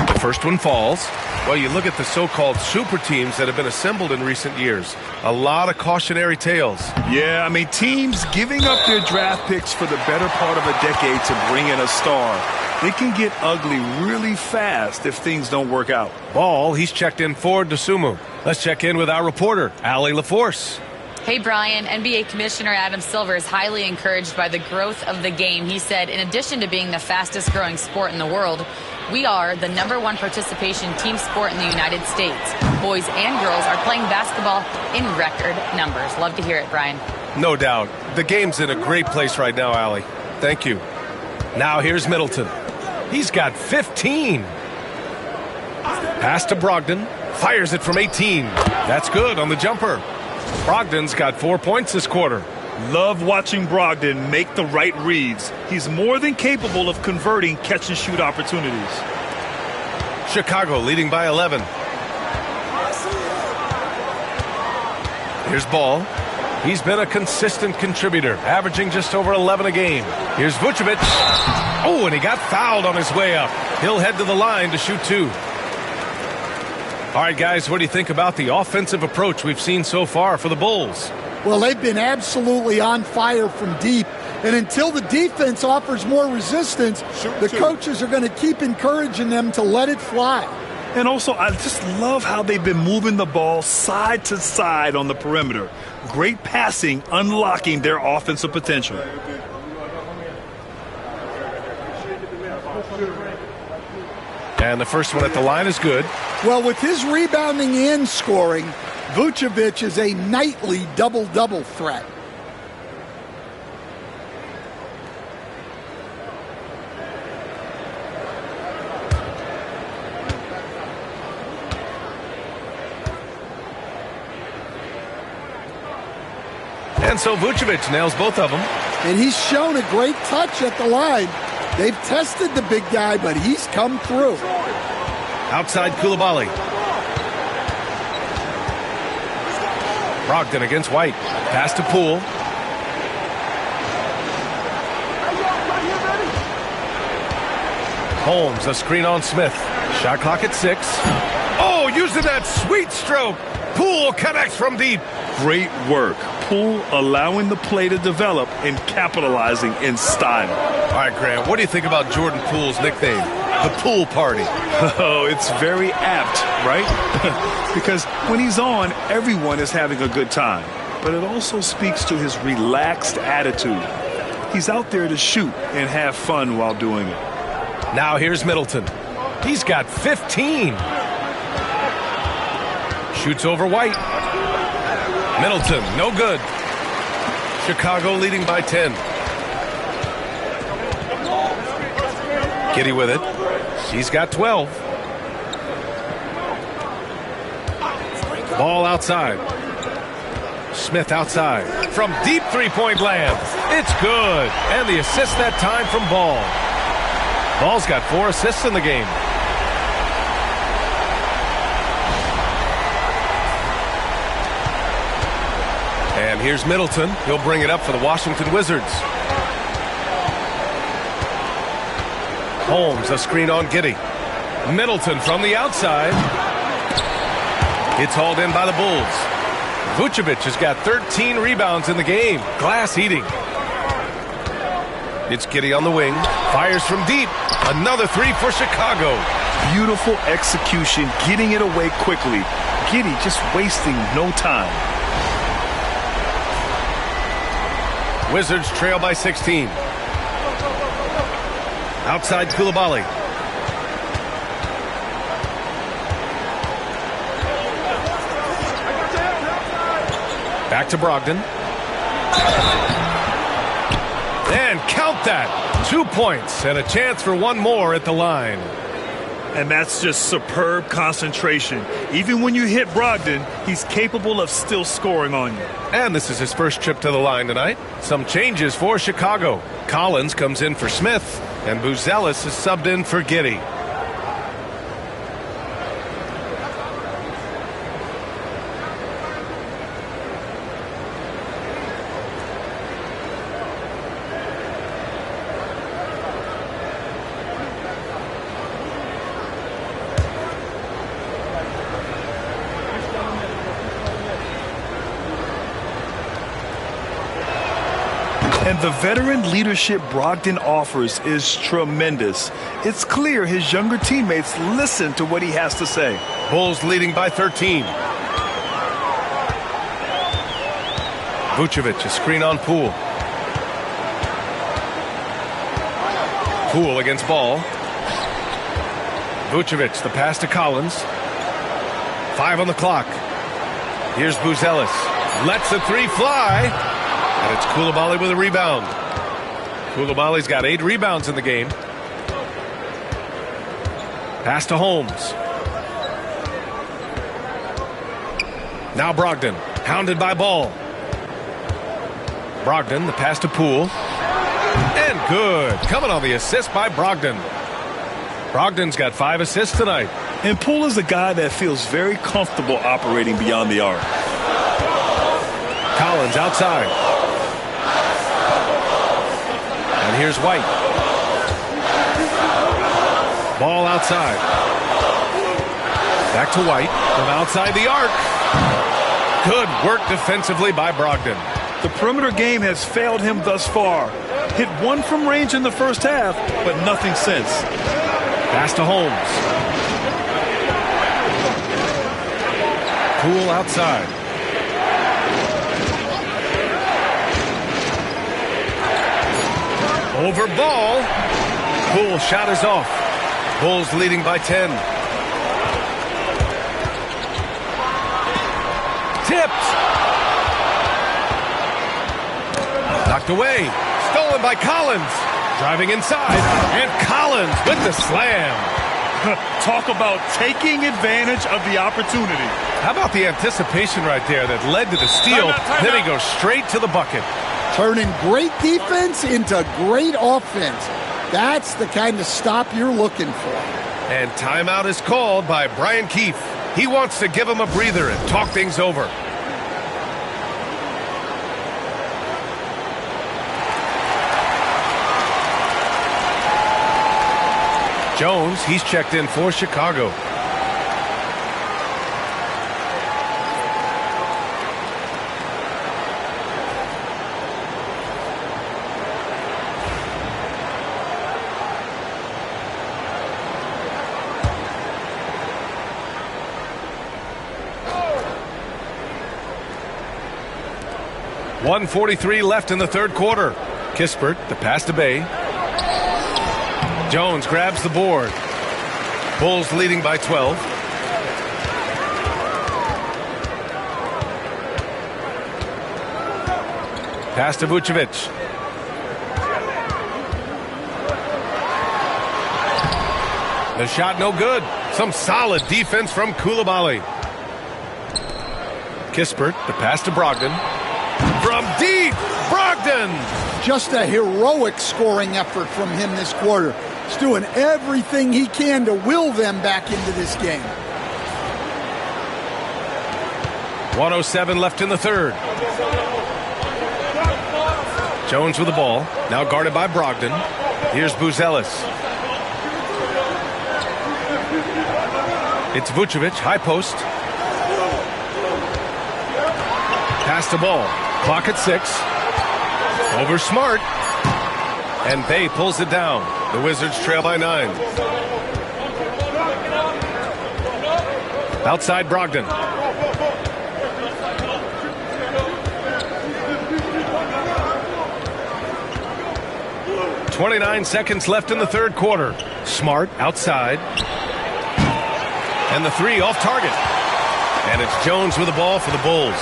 The first one falls. Well, you look at the so-called super teams that have been assembled in recent years. A lot of cautionary tales. Yeah, I mean, teams giving up their draft picks for the better part of a decade to bring in a star. It can get ugly really fast if things don't work out. Ball, he's checked in for Dosunmu. Let's check in with our reporter, Allie LaForce. Hey, Brian. NBA Commissioner Adam Silver is highly encouraged by the growth of the game. He said, in addition to being the fastest growing sport in the world, we are the #1 participation team sport in the United States. Boys and girls are playing basketball in record numbers. Love to hear it, Brian. No doubt. The game's in a great place right now, Allie. Thank you. Now here's Middleton. He's got 15. Pass to Brogdon. Fires it from 18. That's good on the jumper. Brogdon's got 4 points this quarter. Love watching Brogdon make the right reads. He's more than capable of converting catch-and-shoot opportunities. Chicago leading by 11. Here's Ball. He's been a consistent contributor, averaging just over 11 a game. Here's Vucevic. Oh, and he got fouled on his way up. He'll head to the line to shoot 2. All right, guys, what do you think about the offensive approach we've seen so far for the Bulls? Well, they've been absolutely on fire from deep. And until the defense offers more resistance, the coaches are going to keep encouraging them to let it fly. And also, I just love how they've been moving the ball side to side on the perimeter. Great passing, unlocking their offensive potential. And the first one at the line is good. Well, with his rebounding and scoring, Vucevic is a nightly double-double threat. And so Vucevic nails both of them. And he's shown a great touch at the line. They've tested the big guy, but he's come through. Outside Coulibaly. Brogdon against White. Pass to Poole. Holmes, a screen on Smith. Shot clock at 6. Oh, using that sweet stroke. Poole connects from deep. Great work. Poole allowing the play to develop and capitalizing in style. All right, Grant, what do you think about Jordan Poole's nickname, the Poole Party? Oh, it's very apt, right? Because when he's on, everyone is having a good time. But it also speaks to his relaxed attitude. He's out there to shoot and have fun while doing it. Now here's Middleton. He's got 15. Shoots over White. Middleton, no good. Chicago leading by 10. Giddey with it. He's got 12. Ball outside. Smith outside. From deep three-point land. It's good. And the assist that time from Ball. Ball's got 4 assists in the game. And here's Middleton. He'll bring it up for the Washington Wizards. Holmes, a screen on Giddey. Middleton from the outside. It's hauled in by the Bulls. Vucevic has got 13 rebounds in the game. Glass eating. It's Giddey on the wing. Fires from deep. Another 3 for Chicago. Beautiful execution, getting it away quickly. Giddey just wasting no time. Wizards trail by 16. Outside Coulibaly. Back to Brogdon. And count that. 2 points and a chance for one more at the line. And that's just superb concentration. Even when you hit Brogdon, he's capable of still scoring on you. And this is his first trip to the line tonight. Some changes for Chicago. Collins comes in for Smith, and Buzelis is subbed in for Giddey. And the veteran leadership Brogdon offers is tremendous. It's clear his younger teammates listen to what he has to say. Bulls leading by 13. Vucevic, a screen on Poole. Poole against Ball. Vucevic, the pass to Collins. 5 on the clock. Here's Buzelis. Lets the 3 fly. And it's Coulibaly with a rebound. Coulibaly's got 8 rebounds in the game. Pass to Holmes. Now Brogdon, hounded by Ball. Brogdon, the pass to Poole. And good. Coming on the assist by Brogdon. Brogdon's got 5 assists tonight. And Poole is a guy that feels very comfortable operating beyond the arc. Collins outside. And here's White. Ball outside. Back to White from outside the arc. Good work defensively by Brogdon. The perimeter game has failed him thus far. Hit one from range in the first half, but nothing since. Pass to Holmes. Poole outside. Over ball. Poole shot is off. Bulls leading by 10. Tipped. Knocked away. Stolen by Collins. Driving inside. And Collins with the slam. Talk about taking advantage of the opportunity. How about the anticipation right there that led to the steal? Then he goes straight to the bucket. Turning great defense into great offense. That's the kind of stop you're looking for. And timeout is called by Brian Keefe. He wants to give him a breather and talk things over. Jones, he's checked in for Chicago. .143 left in the third quarter. Kispert, the pass to Bey. Jones grabs the board. Bulls leading by 12. Pass to Vucevic. The shot no good. Some solid defense from Coulibaly. Kispert, the pass to Brogdon. From deep, Brogdon! Just a heroic scoring effort from him this quarter. He's doing everything he can to will them back into this game. 1:07 left in the third. Jones with the ball. Now guarded by Brogdon. Here's Buzelis. It's Vucevic, high post. Pass the ball. Clock at 6. Over Smart. And Bey pulls it down. The Wizards trail by 9. Outside Brogdon. .29 seconds left in the third quarter. Smart outside. And the three off target. And it's Jones with the ball for the Bulls.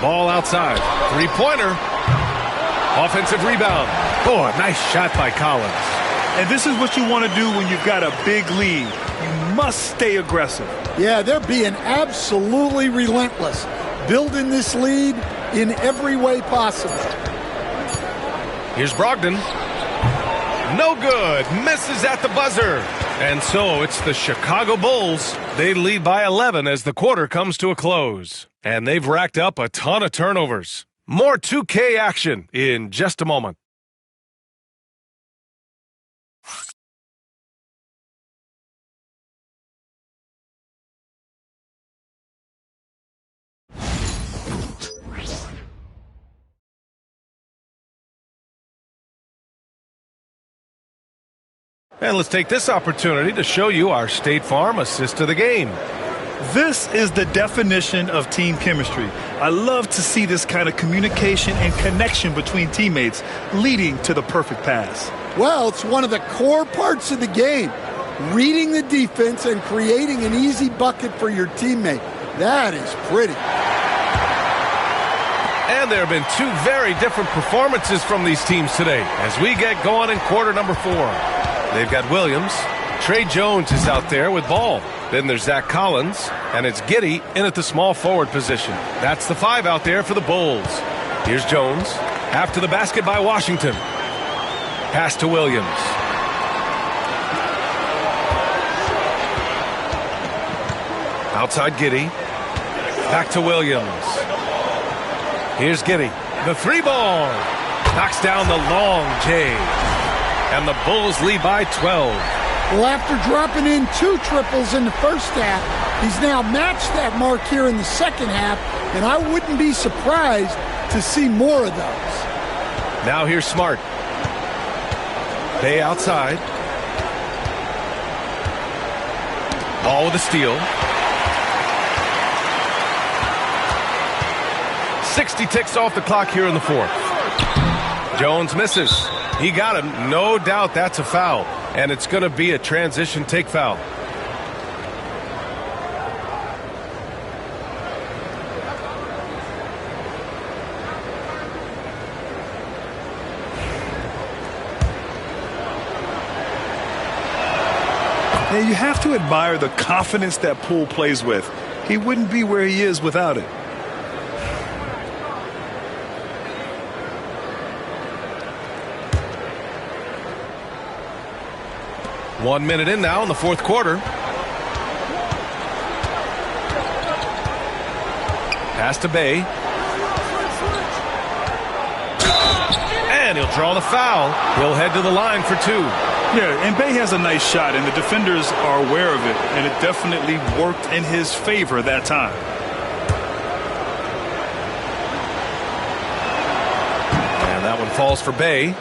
Ball outside. Three-pointer. Offensive rebound. Oh, a nice shot by Collins. And this is what you want to do when you've got a big lead. You must stay aggressive. Yeah, they're being absolutely relentless. Building this lead in every way possible. Here's Brogdon. No good. Misses at the buzzer. And so it's the Chicago Bulls. They lead by 11 as the quarter comes to a close. And they've racked up a ton of turnovers. More 2K action in just a moment. And let's take this opportunity to show you our State Farm assist to the game. This is the definition of team chemistry. I love to see this kind of communication and connection between teammates leading to the perfect pass. Well, it's one of the core parts of the game. Reading the defense and creating an easy bucket for your teammate. That is pretty. And there have been two very different performances from these teams today as we get going in quarter number 4. They've got Williams. Trey Jones is out there with ball. Then there's Zach Collins, and it's Giddey in at the small forward position. That's the 5 out there for the Bulls. Here's Jones. After the basket by Washington. Pass to Williams. Outside Giddey. Back to Williams. Here's Giddey. The 3-ball. Knocks down the long J. And the Bulls lead by 12. Well, after dropping in 2 triples in the first half, he's now matched that mark here in the second half, and I wouldn't be surprised to see more of those. Now here's Smart. Bey outside. Ball with a steal. 60 ticks off the clock here in the fourth. Jones misses. He got him. No doubt that's a foul. And it's going to be a transition take foul. Now, you have to admire the confidence that Poole plays with. He wouldn't be where he is without it. One minute in now in the fourth quarter. Pass to Bey. And he'll draw the foul. He'll head to the line for 2. Yeah, and Bey has a nice shot, and the defenders are aware of it, and it definitely worked in his favor that time. And that one falls for Bey.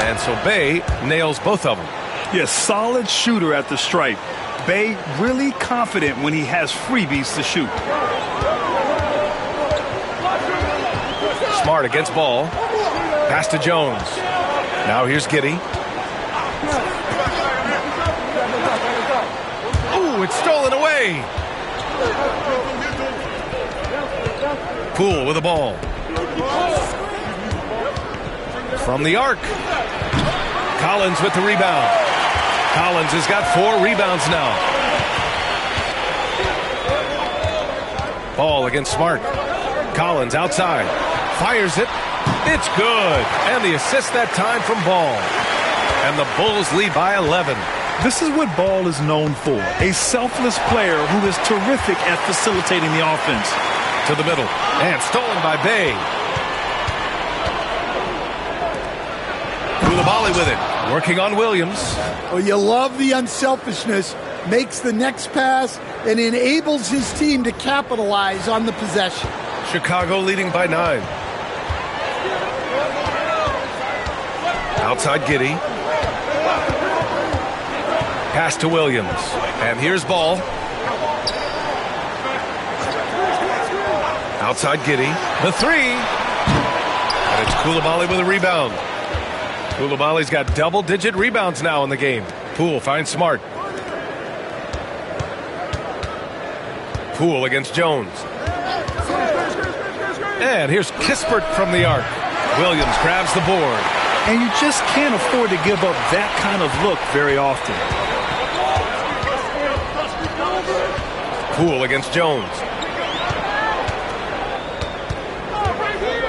And so Bey nails both of them. Yes, solid shooter at the stripe. Bey really confident when he has freebies to shoot. Smart against Ball. Pass to Jones. Now here's Giddey. Ooh, it's stolen away. Poole with the ball. From the arc. Collins with the rebound. Collins has got 4 rebounds now. Ball against Smart. Collins outside. Fires it. It's good. And the assist that time from Ball. And the Bulls lead by 11. This is what Ball is known for. A selfless player who is terrific at facilitating the offense. To the middle. And stolen by Bey. Coulibaly with it. Working on Williams. Well, you love the unselfishness. Makes the next pass and enables his team to capitalize on the possession. Chicago leading by 9. Outside Giddey. Pass to Williams. And here's Ball. Outside Giddey. The 3. And it's Coulibaly with a rebound. Coulibaly's got double-digit rebounds now in the game. Poole finds Smart. Poole against Jones. And here's Kispert from the arc. Williams grabs the board. And you just can't afford to give up that kind of look very often. Poole against Jones.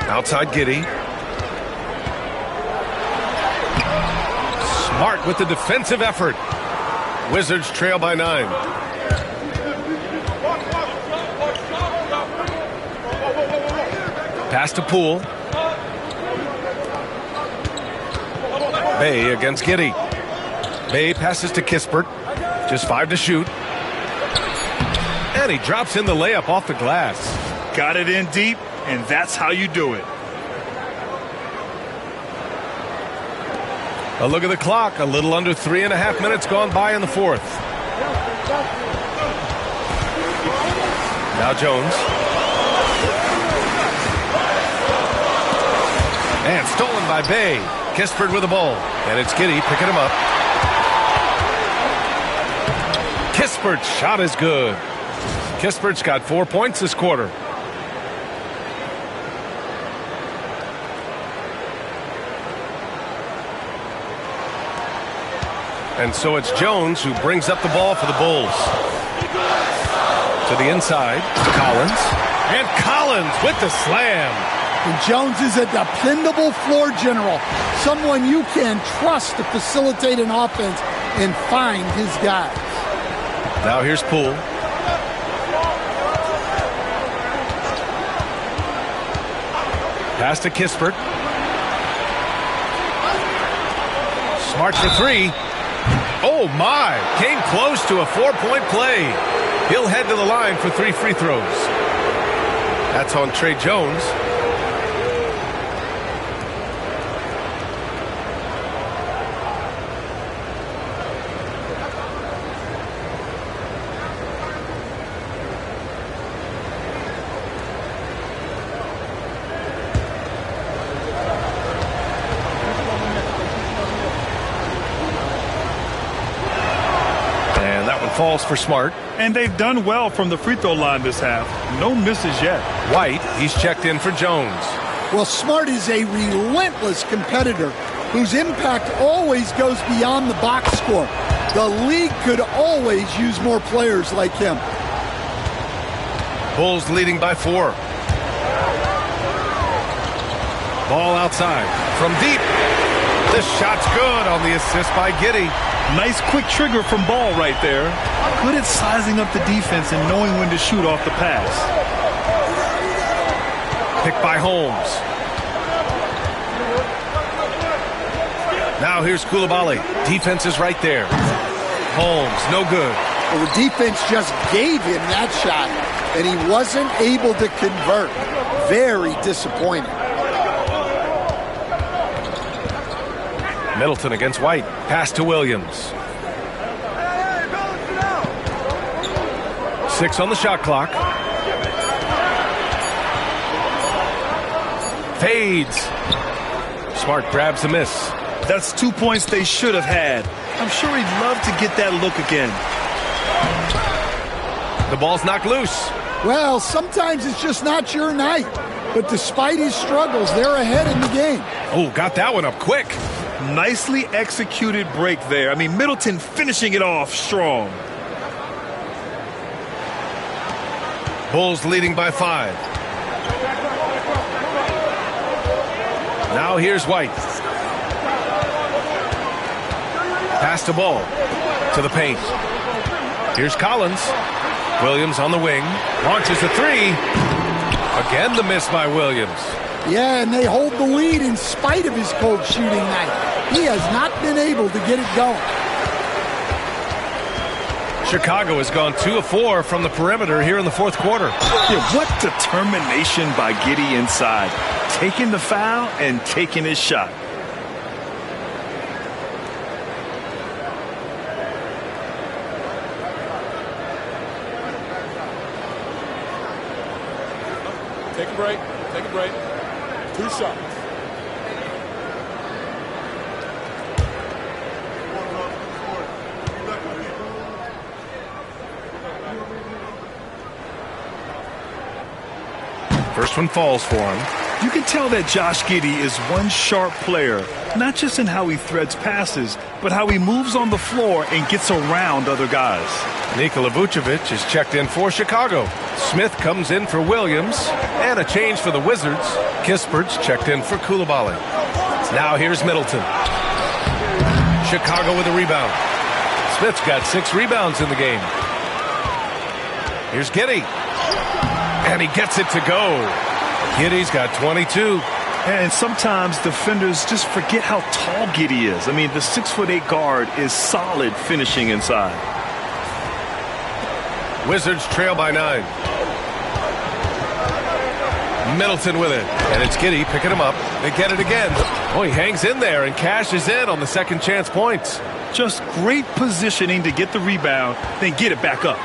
Outside Giddey. Smart with the defensive effort. Wizards trail by 9. Pass to Poole. Bey against Giddey. Bey passes to Kispert. Just 5 to shoot. And he drops in the layup off the glass. Got it in deep, and that's how you do it. A look at the clock. A little under 3.5 minutes gone by in the fourth. Now Jones. And stolen by Bey. Kispert with the ball. And it's Giddey picking him up. Kispert's shot is good. Kispert's got 4 points this quarter. And so it's Jones who brings up the ball for the Bulls. To the inside. Collins. And Collins with the slam. And Jones is a dependable floor general. Someone you can trust to facilitate an offense and find his guys. Now here's Poole. Pass to Kispert. Smart for three. Oh, my. Came close to a 4-point play. He'll head to the line for 3 free throws. That's on Trey Jones. Falls for Smart. And they've done well from the free throw line this half. No misses yet. White, he's checked in for Jones. Well, Smart is a relentless competitor whose impact always goes beyond the box score. The league could always use more players like him. Bulls leading by 4. Ball outside from deep. This shot's good on the assist by Giddey. Nice quick trigger from Ball right there. Good at sizing up the defense and knowing when to shoot off the pass. Picked by Holmes. Now here's Coulibaly. Defense is right there. Holmes, no good. Well, the defense just gave him that shot, and he wasn't able to convert. Very disappointing. Middleton against White. Pass to Williams. 6 on the shot clock. Fades. Smart grabs the miss. That's 2 points they should have had. I'm sure he'd love to get that look again. The ball's knocked loose. Well, sometimes it's just not your night. But despite his struggles, they're ahead in the game. Oh, got that one up quick. Nicely executed break there. I mean, Middleton finishing it off strong. Bulls leading by 5. Now here's White. Pass the ball to the paint. Here's Collins. Williams on the wing. Launches a 3. Again the miss by Williams. Yeah, and they hold the lead in spite of his cold shooting night. He has not been able to get it going. Chicago has gone 2 of 4 from the perimeter here in the fourth quarter. Yeah, what determination by Giddey inside. Taking the foul and taking his shot. Take a break. Take a break. 2 shots. First one falls for him. You can tell that Josh Giddey is one sharp player, not just in how he threads passes, but how he moves on the floor and gets around other guys. Nikola Vucevic is checked in for Chicago. Smith comes in for Williams. And a change for the Wizards. Kispert's checked in for Coulibaly. Now here's Middleton. Chicago with a rebound. Smith's got 6 rebounds in the game. Here's Giddey. And he gets it to go. Giddey's got 22. And sometimes defenders just forget how tall Giddey is. I mean, the 6'8" guard is solid finishing inside. Wizards trail by 9. Middleton with it. And it's Giddey picking him up. They get it again. Oh, he hangs in there and cashes in on the second chance points. Just great positioning to get the rebound, then get it back up.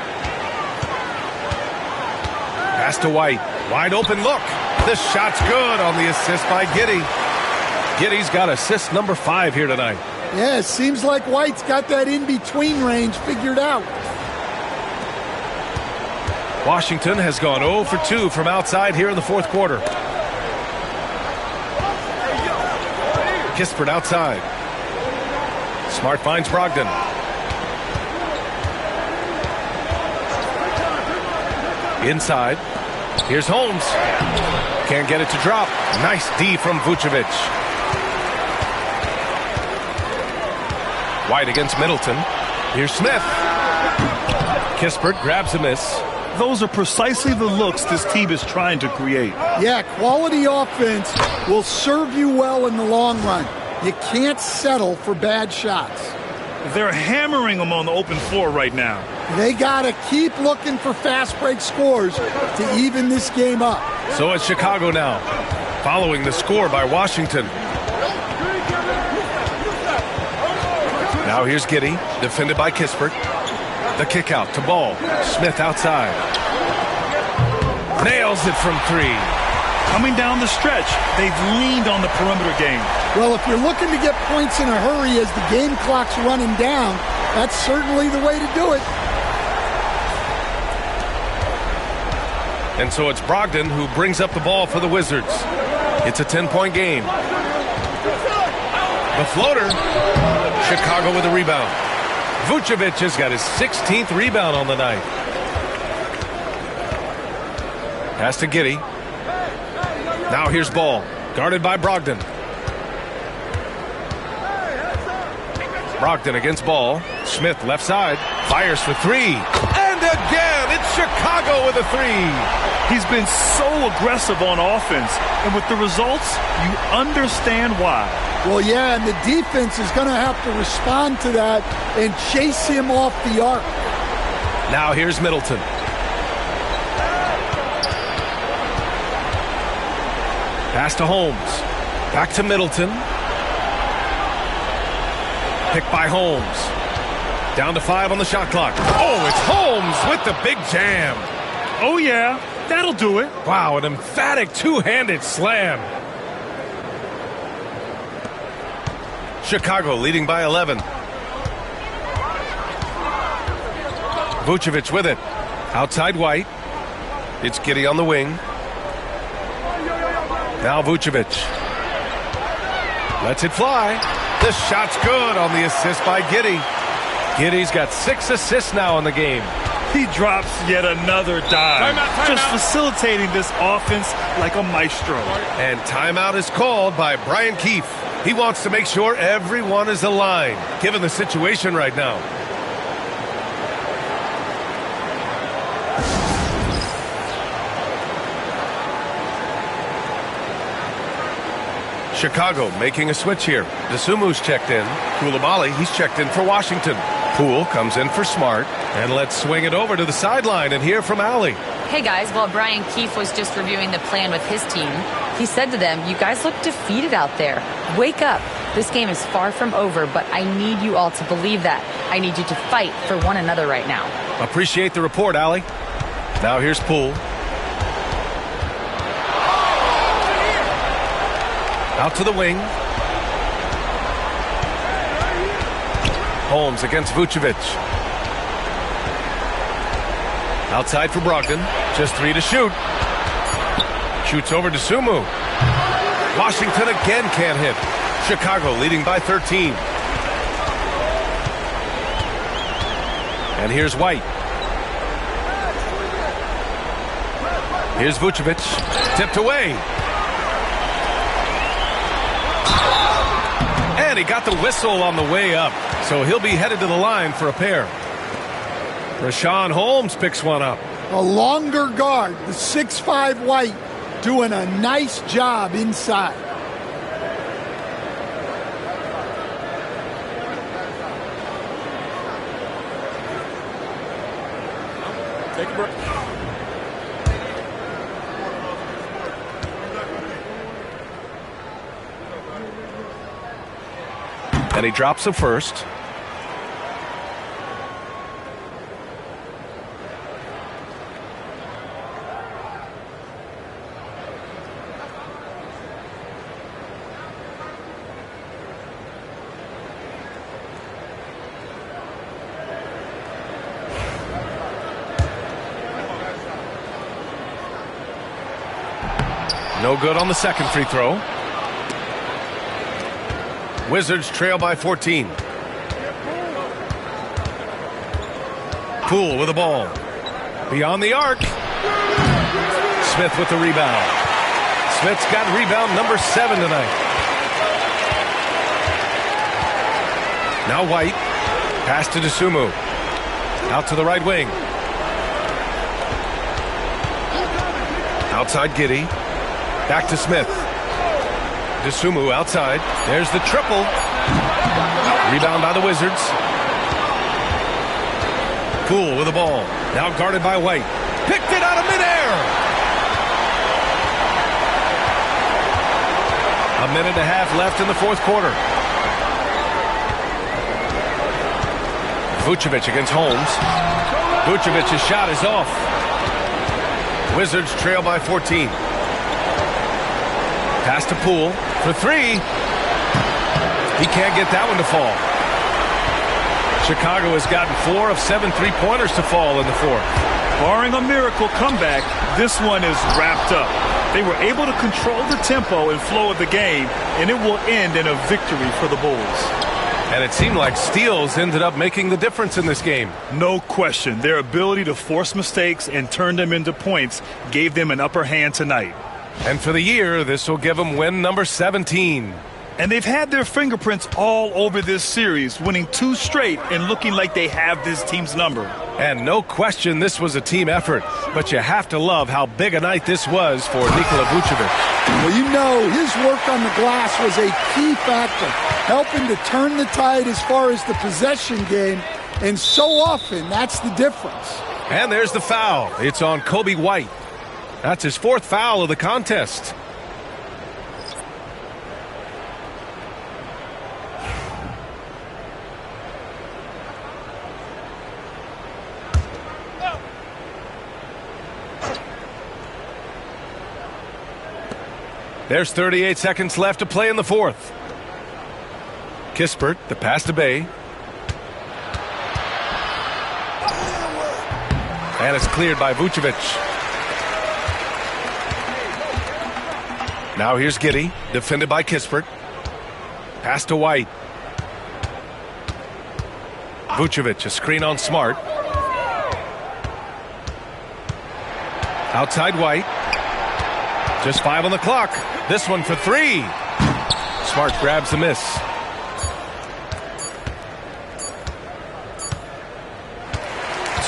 Pass to White. Wide open look. This shot's good on the assist by Giddey. Giddey's got assist number 5 here tonight. Yeah, it seems like White's got that in-between range figured out. Washington has gone 0 for 2 from outside here in the fourth quarter. Kispert outside. Smart finds Brogdon. Inside. Here's Holmes. Can't get it to drop. Nice D from Vucevic. White against Middleton. Here's Smith. Kispert grabs a miss. Those are precisely the looks this team is trying to create. Yeah, quality offense will serve you well in the long run. You can't settle for bad shots. They're hammering them on the open floor right now. They got to keep looking for fast break scores to even this game up. So it's Chicago now, following the score by Washington. Now here's Giddey, defended by Kispert. The kick out to Ball. Smith outside. Nails it from 3. Coming down the stretch, they've leaned on the perimeter game. Well, if you're looking to get points in a hurry as the game clock's running down, that's certainly the way to do it. And so it's Brogdon who brings up the ball for the Wizards. It's a 10-point game. The floater. Chicago with a rebound. Vucevic has got his 16th rebound on the night. Pass to Giddey. Now here's Ball, guarded by Brogdon. Brogdon against Ball. Smith left side, fires for 3. And again, it's Chicago with a 3. He's been so aggressive on offense, and with the results, you understand why. Well, yeah, and the defense is going to have to respond to that and chase him off the arc. Now here's Middleton. Pass to Holmes. Back to Middleton. Picked by Holmes. Down to 5 on the shot clock. Oh, it's Holmes with the big jam. Oh, yeah, that'll do it. Wow, an emphatic two-handed slam. Chicago leading by 11. Vucevic with it. Outside White. It's Giddey on the wing. Now Vucevic. Lets it fly. The shot's good on the assist by Giddey. Giddey's got 6 assists now in the game. He drops yet another dive. Just facilitating this offense like a maestro. And timeout is called by Brian Keefe. He wants to make sure everyone is aligned, given the situation right now. Chicago making a switch here. Desumu's checked in. Coulibaly, he's checked in for Washington. Poole comes in for Smart. And let's swing it over to the sideline and hear from Allie. Hey guys, while Brian Keefe was just reviewing the plan with his team, he said to them, you guys look defeated out there. Wake up. This game is far from over, but I need you all to believe that. I need you to fight for one another right now. Appreciate the report, Allie. Now here's Poole. Out to the wing. Holmes against Vucevic. Outside for Brogdon. Just 3 to shoot. Shoots over to Sumu. Washington again can't hit. Chicago leading by 13. And here's White. Here's Vucevic. Tipped away. And he got the whistle on the way up. So he'll be headed to the line for a pair. Richaun Holmes picks one up. A longer guard, the 6'5" White, doing a nice job inside. Take a break. And he drops the first. No good on the second free throw. Wizards trail by 14. Poole with the ball. Beyond the arc. Smith with the rebound. Smith's got rebound number 7 tonight. Now White. Pass to Dosunmu. Out to the right wing. Outside Giddey. Back to Smith. Dosunmu outside. There's the triple. Rebound by the Wizards. Poole with the ball. Now guarded by White. Picked it out of midair. A minute and a half left in the fourth quarter. Vucevic against Holmes. Vucevic's shot is off. Wizards trail by 14. Pass to Poole for three. He can't get that one to fall. Chicago has gotten 4 of 7 3-pointers to fall in the fourth. Barring a miracle comeback, this one is wrapped up. They were able to control the tempo and flow of the game, and it will end in a victory for the Bulls. And it seemed like steals ended up making the difference in this game. No question. Their ability to force mistakes and turn them into points gave them an upper hand tonight. And for the year, this will give them win number 17. And they've had their fingerprints all over this series, winning 2 straight and looking like they have this team's number. And no question this was a team effort. But you have to love how big a night this was for Nikola Vucevic. Well, you know, his work on the glass was a key factor, helping to turn the tide as far as the possession game. And so often, that's the difference. And there's the foul. It's on Coby White. That's his 4th foul of the contest. There's 38 seconds left to play in the fourth. Kispert, the pass to Bey. And it's cleared by Vucevic. Now here's Giddey, defended by Kispert. Pass to White. Vucevic, a screen on Smart. Outside White. Just 5 on the clock. This one for 3. Smart grabs the miss.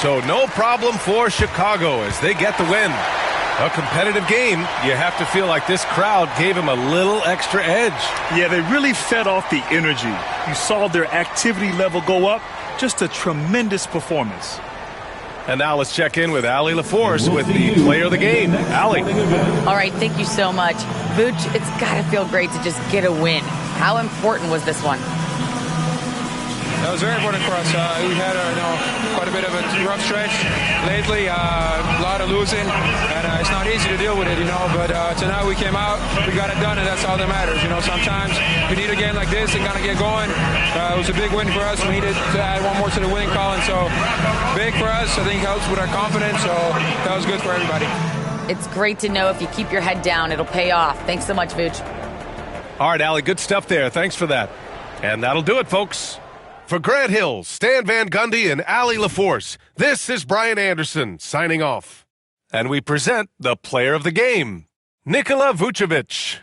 So no problem for Chicago as they get the win. A competitive game. You have to feel like this crowd gave him a little extra edge. Yeah, they really fed off the energy. You saw their activity level go up. Just a tremendous performance. And now let's check in with Allie LaForce with the player of the game. Allie. All right, thank you so much. Vooch, it's got to feel great to just get a win. How important was this one? That was very important for us. We had quite a bit of a rough stretch lately, a lot of losing, and it's not easy to deal with it, but tonight we came out, we got it done, and that's all that matters. Sometimes we need a game like this and kind of get going. It was a big win for us. We needed to add one more to the winning column, so big for us. I think helps with our confidence, so that was good for everybody. It's great to know if you keep your head down, it'll pay off. Thanks so much, Vooch. All right, Allie, good stuff there. Thanks for that. And that'll do it, folks. For Grant Hill, Stan Van Gundy, and Allie LaForce, this is Brian Anderson signing off. And we present the player of the game, Nikola Vucevic.